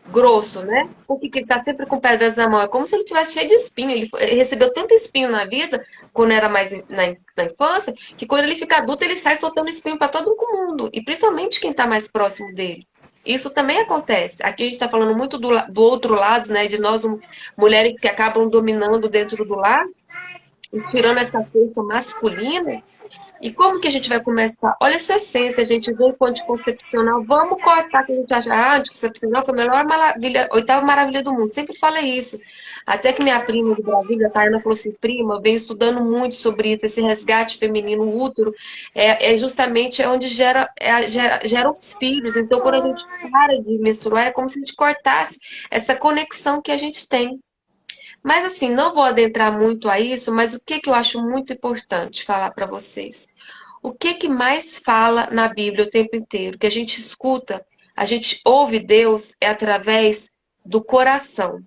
Grosso, né? Porque ele tá sempre com pedras na mão. É como se ele tivesse cheio de espinho. Ele recebeu tanto espinho na vida, quando era mais na infância, que quando ele fica adulto, ele sai soltando espinho para todo mundo. E principalmente quem tá mais próximo dele. Isso também acontece. Aqui a gente está falando muito do outro lado, né? De nós, mulheres que acabam dominando dentro do lar e tirando essa força masculina. E como que a gente vai começar? Olha a sua essência, a gente vê com anticoncepcional, vamos cortar, que a gente acha, anticoncepcional foi a melhor maravilha, oitava maravilha do mundo. Sempre falei isso. Até que minha prima de Brasília, a Tayana, falou assim, prima, eu venho estudando muito sobre isso, esse resgate feminino, o útero, justamente onde gera os filhos. Então, quando a gente para de menstruar, é como se a gente cortasse essa conexão que a gente tem. Mas assim, não vou adentrar muito a isso, mas o que que eu acho muito importante falar para vocês? O que que mais fala na Bíblia o tempo inteiro? Que a gente escuta A gente ouve Deus é através do coração.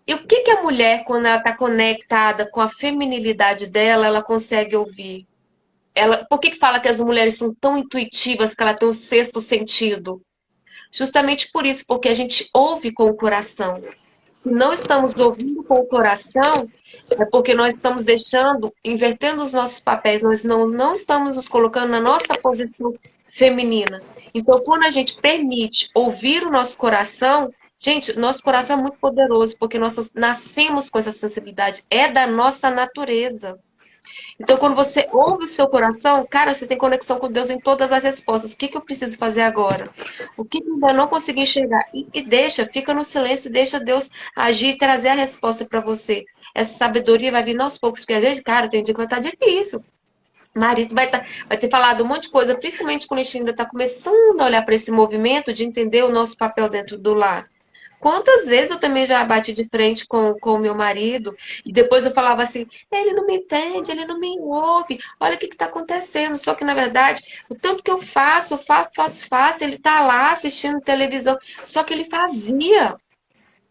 E o que que a mulher, quando ela está conectada com a feminilidade dela, ela consegue ouvir? Por que que fala que as mulheres são tão intuitivas, que ela tem um sexto sentido? Justamente por isso, porque a gente ouve com o coração. Se não estamos ouvindo com o coração, é porque nós estamos deixando, invertendo os nossos papéis, nós não estamos nos colocando na nossa posição feminina. Então, quando a gente permite ouvir o nosso coração, gente, nosso coração é muito poderoso, porque nós nascemos com essa sensibilidade, é da nossa natureza. Então, quando você ouve o seu coração, cara, você tem conexão com Deus em todas as respostas. O que que eu preciso fazer agora? O que que eu ainda não consegui enxergar? E deixa, fica no silêncio, deixa Deus agir e trazer a resposta para você. Essa sabedoria vai vir aos poucos, porque às vezes, cara, tem dia que vai estar difícil. O marido vai ter falado um monte de coisa, principalmente quando a gente ainda está começando a olhar para esse movimento de entender o nosso papel dentro do lar. Quantas vezes eu também já bati de frente com o meu marido e depois eu falava assim, ele não me entende, ele não me ouve, olha o que está acontecendo. Só que, na verdade, o tanto que eu faço, ele está lá assistindo televisão. Só que ele fazia.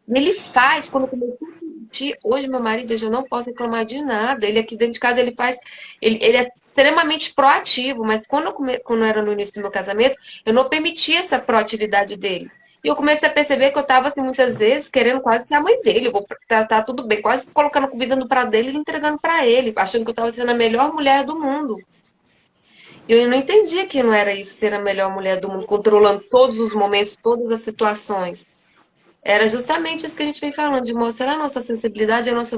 Ele faz. Quando eu comecei a sentir, hoje meu marido, eu já não posso reclamar de nada. Ele aqui dentro de casa, ele faz, ele é extremamente proativo, mas quando era no início do meu casamento, eu não permitia essa proatividade dele. E eu comecei a perceber que eu estava, assim, muitas vezes, querendo quase ser a mãe dele. Eu vou tá tudo bem, quase colocando comida no prato dele e entregando para ele, achando que eu estava sendo a melhor mulher do mundo. E eu não entendia que não era isso, ser a melhor mulher do mundo, controlando todos os momentos, todas as situações. Era justamente isso que a gente vem falando, de mostrar a nossa sensibilidade e a nossa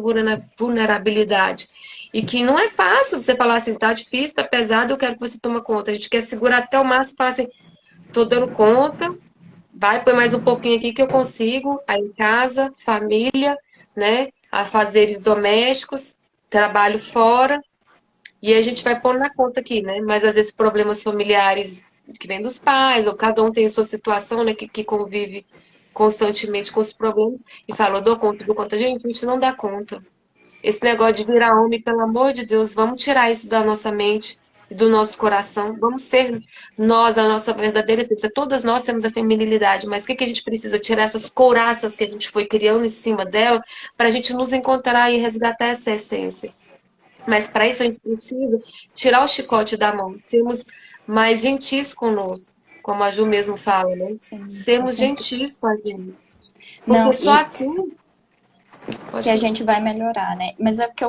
vulnerabilidade. E que não é fácil você falar assim, tá difícil, tá pesado, eu quero que você tome conta. A gente quer segurar até o máximo e falar assim, tô dando conta, vai, põe mais um pouquinho aqui que eu consigo. Aí em casa, família, né? Afazeres domésticos, trabalho fora. E a gente vai pondo na conta aqui, né? Mas às vezes problemas familiares que vêm dos pais, ou cada um tem a sua situação, né? Que convive constantemente com os problemas. E fala, eu dou conta. Gente, a gente não dá conta. Esse negócio de virar homem, pelo amor de Deus, vamos tirar isso da nossa mente e do nosso coração. Vamos ser nós, a nossa verdadeira essência. Todas nós temos a feminilidade, mas o que que a gente precisa? Tirar essas couraças que a gente foi criando em cima dela para a gente nos encontrar e resgatar essa essência. Mas para isso a gente precisa tirar o chicote da mão, sermos mais gentis conosco, como a Ju mesmo fala, né? Sim, com Sermos certeza. gentis com a gente. Não, Porque só e assim. que Pode a falar. gente vai melhorar, né? Mas é porque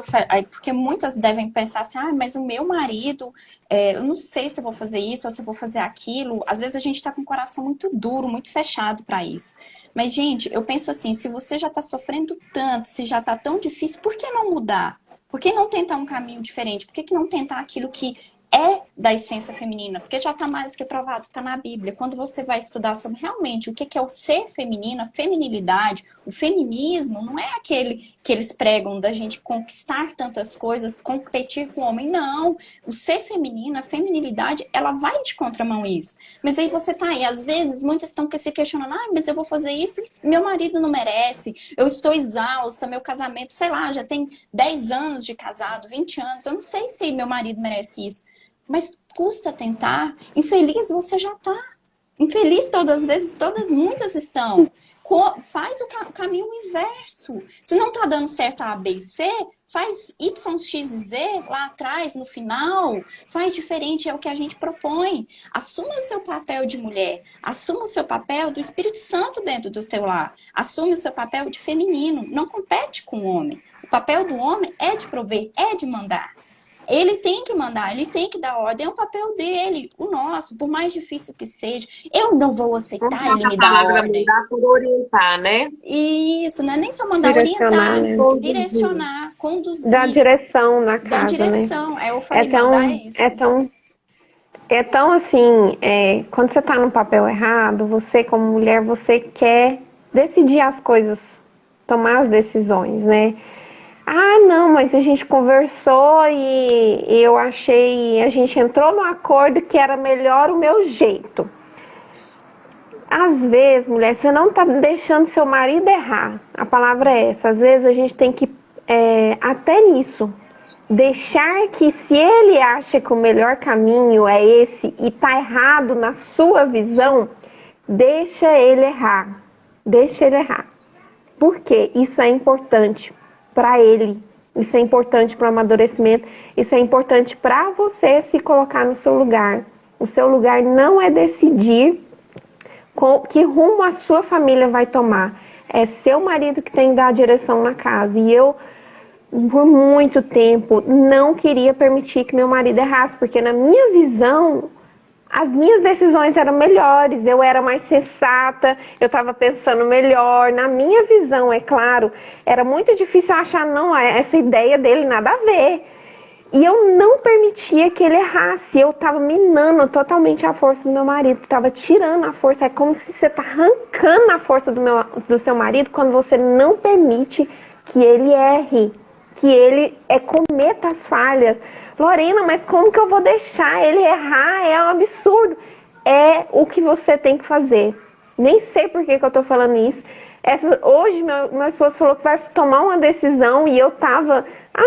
porque muitas devem pensar assim, ah, mas o meu marido, eu não sei se eu vou fazer isso ou se eu vou fazer aquilo. Às vezes a gente tá com o coração muito duro, muito fechado para isso. Mas, gente, eu penso assim, se você já tá sofrendo tanto, se já tá tão difícil, por que não mudar? Por que não tentar um caminho diferente? Por que não tentar aquilo que é da essência feminina? Porque já está mais que provado, está na Bíblia. Quando você vai estudar sobre realmente o que é o ser feminino, a feminilidade, o feminismo não é aquele que eles pregam da gente conquistar tantas coisas, competir com o homem, não. O ser feminino, a feminilidade, ela vai de contramão isso. Mas aí você tá aí, às vezes, muitas estão se questionando, ah, mas eu vou fazer isso, meu marido não merece, eu estou exausta, meu casamento, sei lá, já tem 10 anos de casado, 20 anos, eu não sei se meu marido merece isso. Mas custa tentar. Infeliz você já tá. Infeliz todas as vezes, muitas estão. Faz o caminho inverso. Se não tá dando certo a, B e C, faz Y, X e Z lá atrás, no final. Faz diferente, é o que a gente propõe. Assuma o seu papel de mulher. Assuma o seu papel do Espírito Santo dentro do seu lar. Assume o seu papel de feminino. Não compete com o homem. O papel do homem é de prover, é de mandar. Ele tem que mandar, ele tem que dar ordem, é o papel dele, o nosso, por mais difícil que seja. Eu não vou Vamos aceitar falar ele a me dar palavra ordem. mandar por orientar, né? Isso, não é nem só mandar Direcionar, orientar, né? Conduzir. direcionar, Dar conduzir, direção na dar casa, né? direção. Aí eu É falei, mandar é tão, é isso. tão, é tão assim, quando você tá no papel errado, você como mulher, você quer decidir as coisas, tomar as decisões, né? Ah, não, mas a gente conversou e eu achei, a gente entrou no acordo que era melhor o meu jeito. Às vezes, mulher, você não tá deixando seu marido errar. A palavra é essa. Às vezes a gente tem que, até nisso, deixar que, se ele acha que o melhor caminho é esse e tá errado na sua visão, deixa ele errar. Deixa ele errar. Porque isso é importante para ele. Isso é importante para o amadurecimento. Isso é importante para você se colocar no seu lugar. O seu lugar não é decidir que rumo a sua família vai tomar. É seu marido que tem que dar a direção na casa. E eu, por muito tempo, não queria permitir que meu marido errasse, porque na minha visão, as minhas decisões eram melhores, eu era mais sensata, eu estava pensando melhor. Na minha visão, é claro, era muito difícil achar, não, essa ideia dele nada a ver. E eu não permitia que ele errasse, eu estava minando totalmente a força do meu marido, estava tirando a força. É como se você está arrancando a força do seu marido quando você não permite que ele erre, que ele cometa as falhas. Lorena, mas como que eu vou deixar ele errar? É um absurdo. É o que você tem que fazer. Nem sei por que eu tô falando isso. Hoje, meu esposo falou que vai tomar uma decisão e eu tava...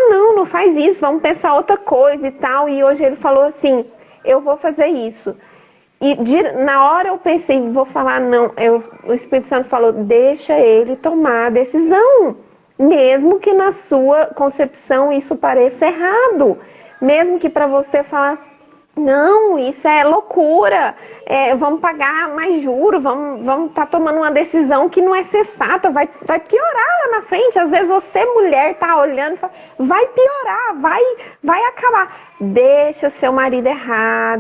não faz isso, vamos pensar outra coisa e tal. E hoje ele falou assim, eu vou fazer isso. E na hora eu pensei, vou falar não. O Espírito Santo falou, deixa ele tomar a decisão. Mesmo que na sua concepção isso pareça errado. Mesmo que para você falar, não, isso é loucura, vamos pagar mais juros, vamos estar tomando uma decisão que não é sensata, vai piorar lá na frente. Às vezes você, mulher, tá olhando e fala, vai piorar, vai acabar. Deixa seu marido errar,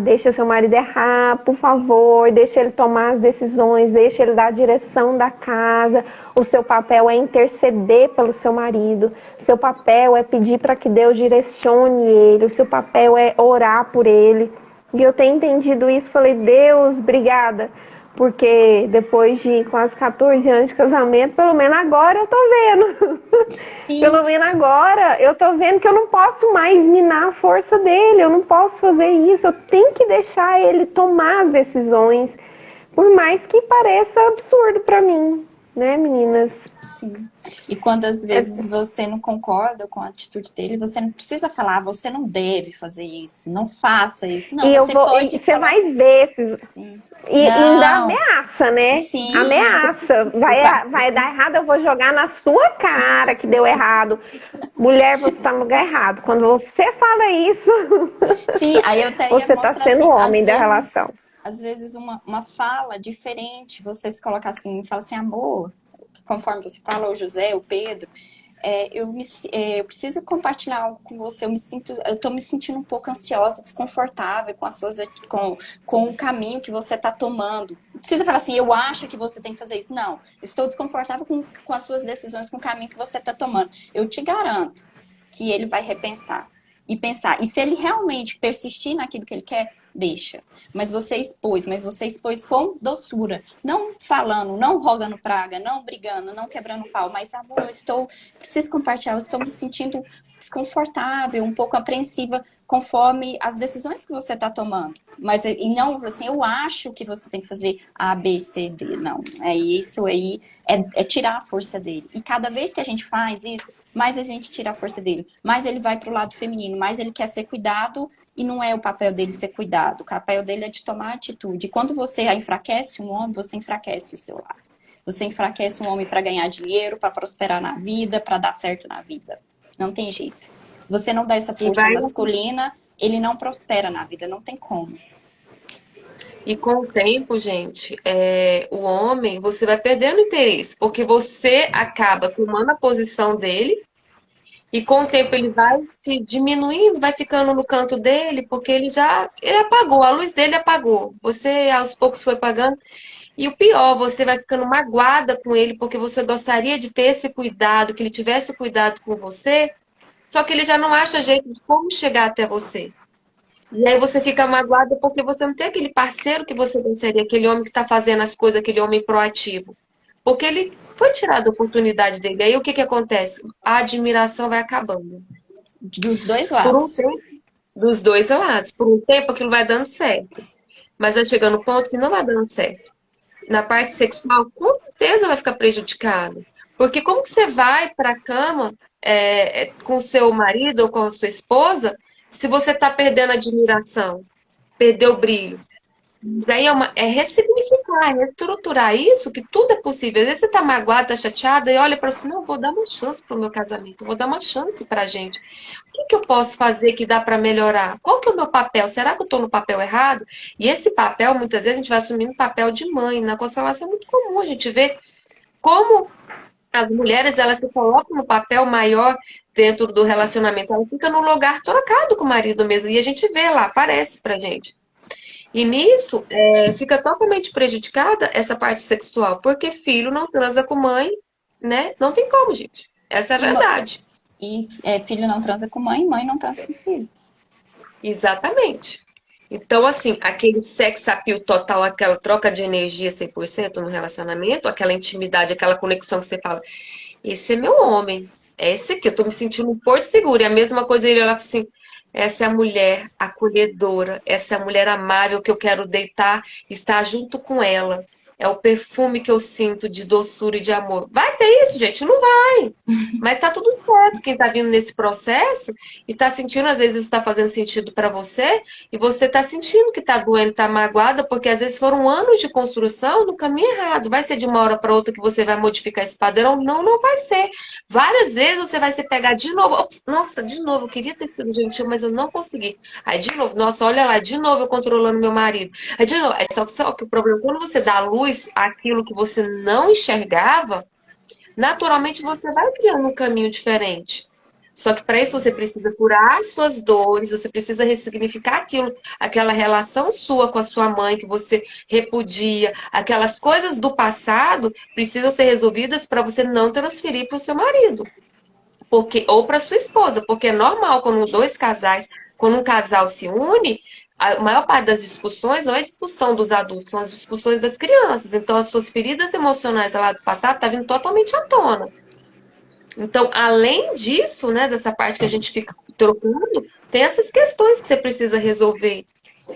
por favor, deixa ele tomar as decisões, deixa ele dar a direção da casa. O seu papel é interceder pelo seu marido, seu papel é pedir para que Deus direcione ele, o seu papel é orar por ele. E eu tenho entendido isso, falei, Deus, obrigada, porque depois de quase 14 anos de casamento, pelo menos agora eu tô vendo. Sim. Pelo menos agora eu tô vendo que eu não posso mais minar a força dele, eu não posso fazer isso, eu tenho que deixar ele tomar as decisões, por mais que pareça absurdo para mim. Né, meninas? Sim. E quando às vezes você não concorda com a atitude dele, você não precisa falar, você não deve fazer isso, não faça isso. Não, você pode. Você vai ver. Sim. E ainda ameaça, né? Sim. Ameaça. Vai dar errado, eu vou jogar na sua cara que deu errado. Mulher, você tá no lugar errado. Quando você fala isso, sim, aí eu até ia você tá sendo o homem da relação. Às vezes uma fala diferente, você se coloca assim, fala assim, amor, conforme você fala, o José, o Pedro, eu preciso compartilhar algo com você, eu tô me sentindo um pouco ansiosa, desconfortável com o caminho que você tá tomando. Não precisa falar assim, eu acho que você tem que fazer isso. Não, estou desconfortável com as suas decisões, com o caminho que você tá tomando. Eu te garanto que ele vai repensar e pensar. E se ele realmente persistir naquilo que ele quer, deixa. Mas você expôs com doçura. Não falando, não rogando praga, não brigando, não quebrando pau. Mas, amor, preciso compartilhar, eu estou me sentindo desconfortável, um pouco apreensiva conforme as decisões que você está tomando. Mas, e não assim, eu acho que você tem que fazer A, B, C, D. Não, isso aí, é tirar a força dele. E cada vez que a gente faz isso, mais a gente tira a força dele, mais ele vai para o lado feminino, mais ele quer ser cuidado e não é o papel dele ser cuidado. O papel dele é de tomar atitude. E quando você enfraquece um homem, você enfraquece o seu lar. Você enfraquece um homem para ganhar dinheiro, para prosperar na vida, para dar certo na vida. Não tem jeito. Se você não dá essa força masculina, ele não prospera na vida, não tem como. E com o tempo, gente, o homem, você vai perdendo interesse, porque você acaba tomando a posição dele e com o tempo ele vai se diminuindo, vai ficando no canto dele, porque ele apagou, a luz dele apagou. Você aos poucos foi apagando. E o pior, você vai ficando magoada com ele, porque você gostaria de ter esse cuidado, que ele tivesse cuidado com você, só que ele já não acha jeito de como chegar até você. E aí você fica magoada porque você não tem aquele parceiro que você gostaria, aquele homem que está fazendo as coisas, aquele homem proativo. Porque ele foi tirado a oportunidade dele. Aí o que acontece? A admiração vai acabando. Dos dois lados. Por um tempo, dos dois lados. Por um tempo aquilo vai dando certo. Mas vai chegando no ponto que não vai dando certo. Na parte sexual, com certeza vai ficar prejudicado. Porque como que você vai para a cama com o seu marido ou com a sua esposa, se você está perdendo a admiração, perdeu o brilho. Daí é ressignificar, é reestruturar isso, que tudo é possível. Às vezes você tá magoada, tá chateada e olha para você, não, vou dar uma chance pro meu casamento, vou dar uma chance pra gente. O que que eu posso fazer que dá para melhorar? Qual que é o meu papel? Será que eu tô no papel errado? E esse papel, muitas vezes, a gente vai assumindo o papel de mãe. Na constelação é muito comum a gente ver como as mulheres, elas se colocam no papel maior dentro do relacionamento. Ela fica no lugar trocado com o marido mesmo. E a gente vê lá, aparece pra gente. E nisso, fica totalmente prejudicada essa parte sexual, porque filho não transa com mãe, né? Não tem como, gente. Essa é a E, verdade. filho não transa com mãe, mãe não transa com filho. Exatamente. Então, assim, aquele sex appeal total, aquela troca de energia 100% no relacionamento, aquela intimidade, aquela conexão que você fala, esse é meu homem, é esse aqui, eu tô me sentindo um porto seguro. E a mesma coisa ele olha assim, essa é a mulher acolhedora, essa é a mulher amável que eu quero deitar, estar junto com ela. É o perfume que eu sinto de doçura e de amor. Vai ter isso, gente? Não vai. Mas tá tudo certo. Quem tá vindo nesse processo e tá sentindo, às vezes isso tá fazendo sentido para você, e você tá sentindo que tá doendo, tá magoada, porque às vezes foram anos de construção no caminho errado. Vai ser de uma hora para outra que você vai modificar esse padrão? Não, não vai ser. Várias vezes você vai se pegar de novo. Ops, nossa, de novo, eu queria ter sido gentil, mas eu não consegui. Aí de novo, nossa, olha lá, de novo eu controlando meu marido. Aí de novo, só que o problema, quando você dá luz àquilo que você não enxergava, naturalmente você vai criando um caminho diferente. Só que para isso você precisa curar as suas dores, você precisa ressignificar aquilo, aquela relação sua com a sua mãe que você repudia, aquelas coisas do passado precisam ser resolvidas para você não transferir para o seu marido, porque ou para sua esposa, porque é normal quando um casal se une, a maior parte das discussões não é discussão dos adultos, são as discussões das crianças. Então as suas feridas emocionais lá do passado tá vindo totalmente à tona. Então, além disso, né, dessa parte que a gente fica trocando, tem essas questões que você precisa resolver.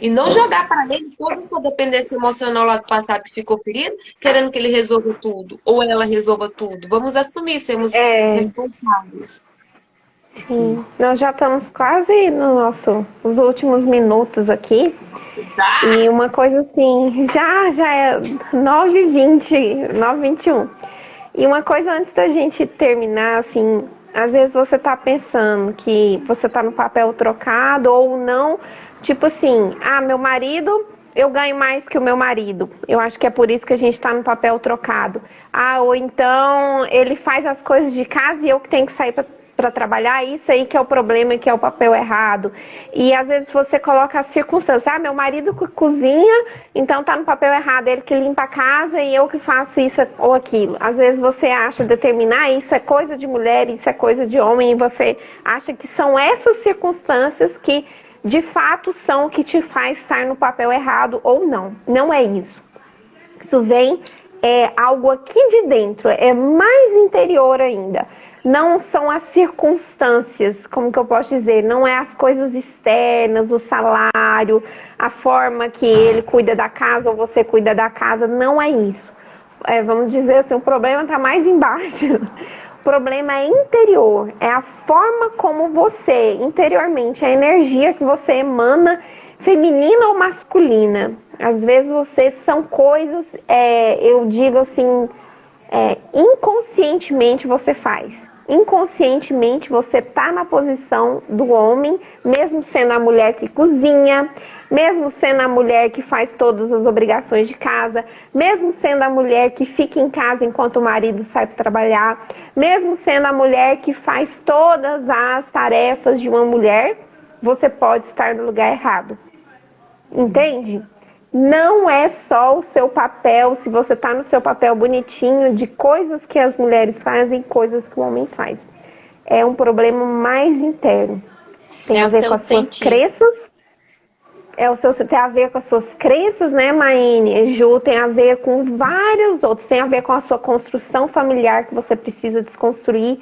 E não jogar para ele toda a sua dependência emocional lá do passado que ficou ferido, querendo que ele resolva tudo, ou ela resolva tudo. Vamos assumir, sermos responsáveis. Sim. Nós já estamos quase nos últimos minutos aqui. Tá? E uma coisa assim, já é 9h20, 9h21. E uma coisa antes da gente terminar, assim, às vezes você tá pensando que você tá no papel trocado ou não, tipo assim, meu marido, eu ganho mais que o meu marido. Eu acho que é por isso que a gente tá no papel trocado. Ou então ele faz as coisas de casa e eu que tenho que sair para trabalhar, isso aí que é o problema, que é o papel errado. E às vezes você coloca as circunstâncias, meu marido cozinha, então tá no papel errado, ele que limpa a casa e eu que faço isso ou aquilo. Às vezes você acha determinar isso é coisa de mulher, isso é coisa de homem, e você acha que são essas circunstâncias que de fato são o que te faz estar no papel errado ou não. Não é isso. Isso vem algo aqui de dentro, é mais interior ainda. Não são as circunstâncias, como que eu posso dizer, não é as coisas externas, o salário, a forma que ele cuida da casa ou você cuida da casa, não é isso. Vamos dizer assim, o problema está mais embaixo. O problema é interior, é a forma como você, interiormente, a energia que você emana, feminina ou masculina. Às vezes vocês são coisas, eu digo assim, inconscientemente você faz. Inconscientemente você está na posição do homem, mesmo sendo a mulher que cozinha, mesmo sendo a mulher que faz todas as obrigações de casa, mesmo sendo a mulher que fica em casa enquanto o marido sai para trabalhar, mesmo sendo a mulher que faz todas as tarefas de uma mulher, você pode estar no lugar errado. Sim. Entende? Não é só o seu papel, se você está no seu papel bonitinho, de coisas que as mulheres fazem, coisas que o homem faz. É um problema mais interno. Tem a ver com as suas crenças. Tem a ver com as suas crenças, né, Maine? Ju, tem a ver com vários outros. Tem a ver com a sua construção familiar, que você precisa desconstruir.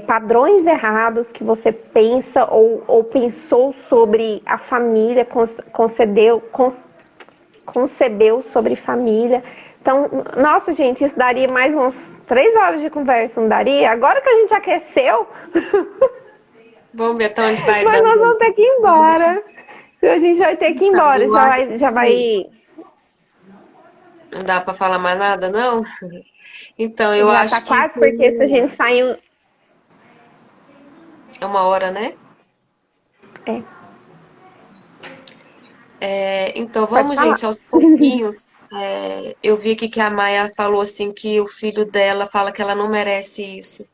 Padrões errados que você pensa ou pensou sobre a família, concebeu sobre família. Então, nossa, gente, isso daria mais 3 horas de conversa, não daria? Agora que a gente aqueceu, Vamos ver até onde vai mas nós dando. vamos ter que ir embora. A gente vai ter que ir embora. Eu Já acho vai, já que vai, não dá para falar mais nada, não? Então, eu já tá acho que quase, isso porque se a gente sair. é uma hora, né? É, Então, pode vamos, falar. gente, aos pouquinhos. Eu vi aqui que a Maia falou assim que o filho dela fala que ela não merece isso.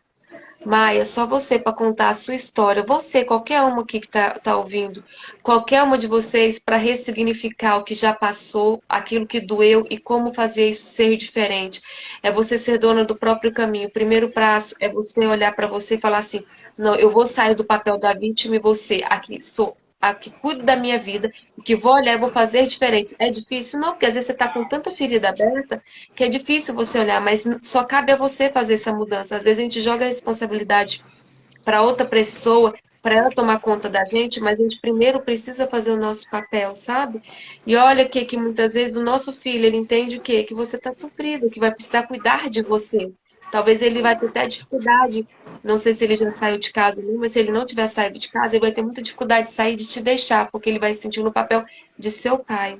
Maia, só você para contar a sua história. Você, qualquer uma aqui que tá ouvindo, qualquer uma de vocês para ressignificar o que já passou, aquilo que doeu e como fazer isso ser diferente. É você ser dona do próprio caminho. O primeiro passo é você olhar para você e falar assim: não, eu vou sair do papel da vítima e você, aqui sou. A que cuido da minha vida, o que vou olhar e vou fazer diferente. É difícil? Não, porque às vezes você está com tanta ferida aberta que é difícil você olhar, mas só cabe a você fazer essa mudança. Às vezes a gente joga a responsabilidade para outra pessoa, para ela tomar conta da gente, mas a gente primeiro precisa fazer o nosso papel, sabe? E olha que muitas vezes o nosso filho, ele entende o quê? Que você está sofrido, que vai precisar cuidar de você. Talvez ele vai ter até dificuldade, não sei se ele já saiu de casa ou não, mas se ele não tiver saído de casa, ele vai ter muita dificuldade de sair de te deixar, porque ele vai se sentir no papel de seu pai.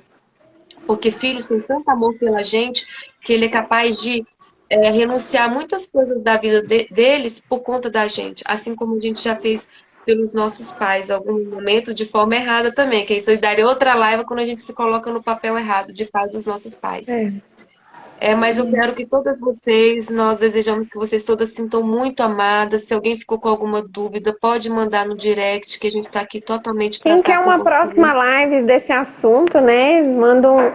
Porque filhos têm tanto amor pela gente que ele é capaz de renunciar a muitas coisas da vida deles por conta da gente. Assim como a gente já fez pelos nossos pais, em algum momento de forma errada também, que isso daria outra raiva quando a gente se coloca no papel errado de pai dos nossos pais. É. Mas eu quero Isso. que todas vocês, nós desejamos que vocês todas se sintam muito amadas. Se alguém ficou com alguma dúvida, pode mandar no direct, que a gente está aqui totalmente para Quem estar quer com uma você. próxima live desse assunto, né? Mandam.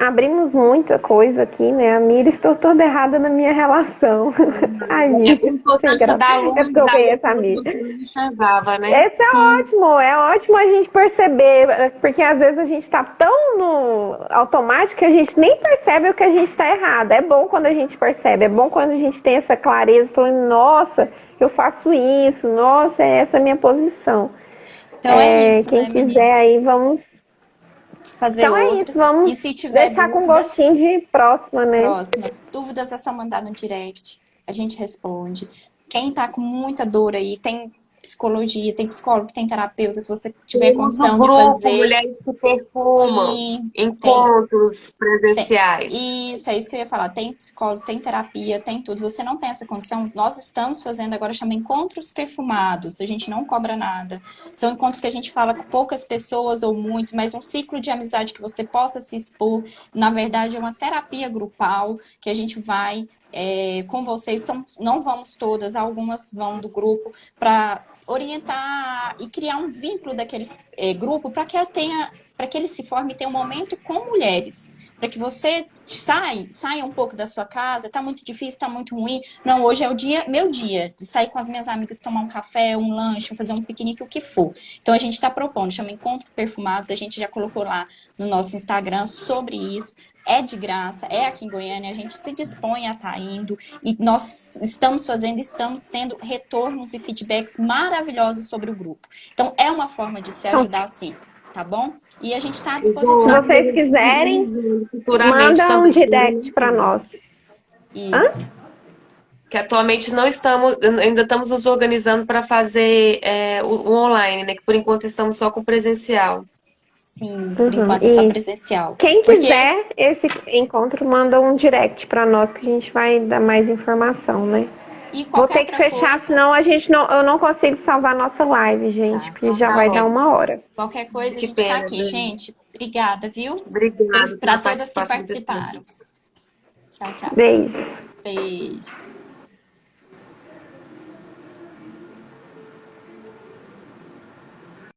Abrimos muita coisa aqui, né? A Mira, estou toda errada na minha relação. Ai, Mira, O sem importante é graça. dar É luz porque eu da conheço a quando Mira. você não enxergava, né? Esse Sim. é ótimo a gente perceber, porque às vezes a gente está tão no automático que a gente nem percebe o que a gente está errado. É bom quando a gente percebe, é bom quando a gente tem essa clareza, falando, nossa, eu faço isso, nossa, essa é a minha posição. Então é isso, Quem né, quiser meninas? aí, vamos. Fazer Então é isso, outras. vamos E se tiver deixar com dúvidas, gostinho de próxima, né? próxima. Dúvidas é só mandar no direct. A gente responde. Quem tá com muita dor aí, tem psicologia, tem psicólogo, tem terapeuta, se você tiver Temos o condição de grupo fazer, Mulheres que Perfumam, sim, tem. encontros presenciais. Isso, é isso que eu ia falar. Tem psicólogo, tem terapia, tem tudo. Você não tem essa condição? Nós estamos fazendo agora, chama Encontros Perfumados. A gente não cobra nada. São encontros que a gente fala com poucas pessoas ou muito, mas um ciclo de amizade que você possa se expor. Na verdade, é uma terapia grupal que a gente vai com vocês. Não vamos todas, algumas vão do grupo para orientar e criar um vínculo daquele grupo para que ela tenha, para que ele se forme e tenha um momento com mulheres, para que você saia um pouco da sua casa, tá muito difícil, tá muito ruim. Não, hoje é o dia, meu dia, de sair com as minhas amigas, tomar um café, um lanche, fazer um piquenique, o que for. Então a gente está propondo, chama Encontro Perfumados, a gente já colocou lá no nosso Instagram sobre isso. É de graça, é aqui em Goiânia, a gente se dispõe a estar indo e nós estamos fazendo, estamos tendo retornos e feedbacks maravilhosos sobre o grupo. Então, é uma forma de se Então, ajudar sim, tá bom? E a gente está à se disposição. vocês quiserem, Futuramente manda um também. direct para nós. Hã? Isso. Que atualmente não estamos, ainda estamos nos organizando para fazer o online, né? Que por enquanto estamos só com presencial. Sim, por Uhum. enquanto é só E presencial. quem Porque, quiser esse encontro, manda um direct para nós que a gente vai dar mais informação, né? e Vou qualquer ter que outra fechar, coisa, senão eu não consigo salvar nossa live, gente, tá? porque já Tá vai dar bom. 1 hora. Qualquer coisa a Que gente tá pena, aqui, Dani. gente. Obrigada, viu? Obrigada Para pela todas que participação de participaram. todos. Tchau, tchau. Beijo. Beijo.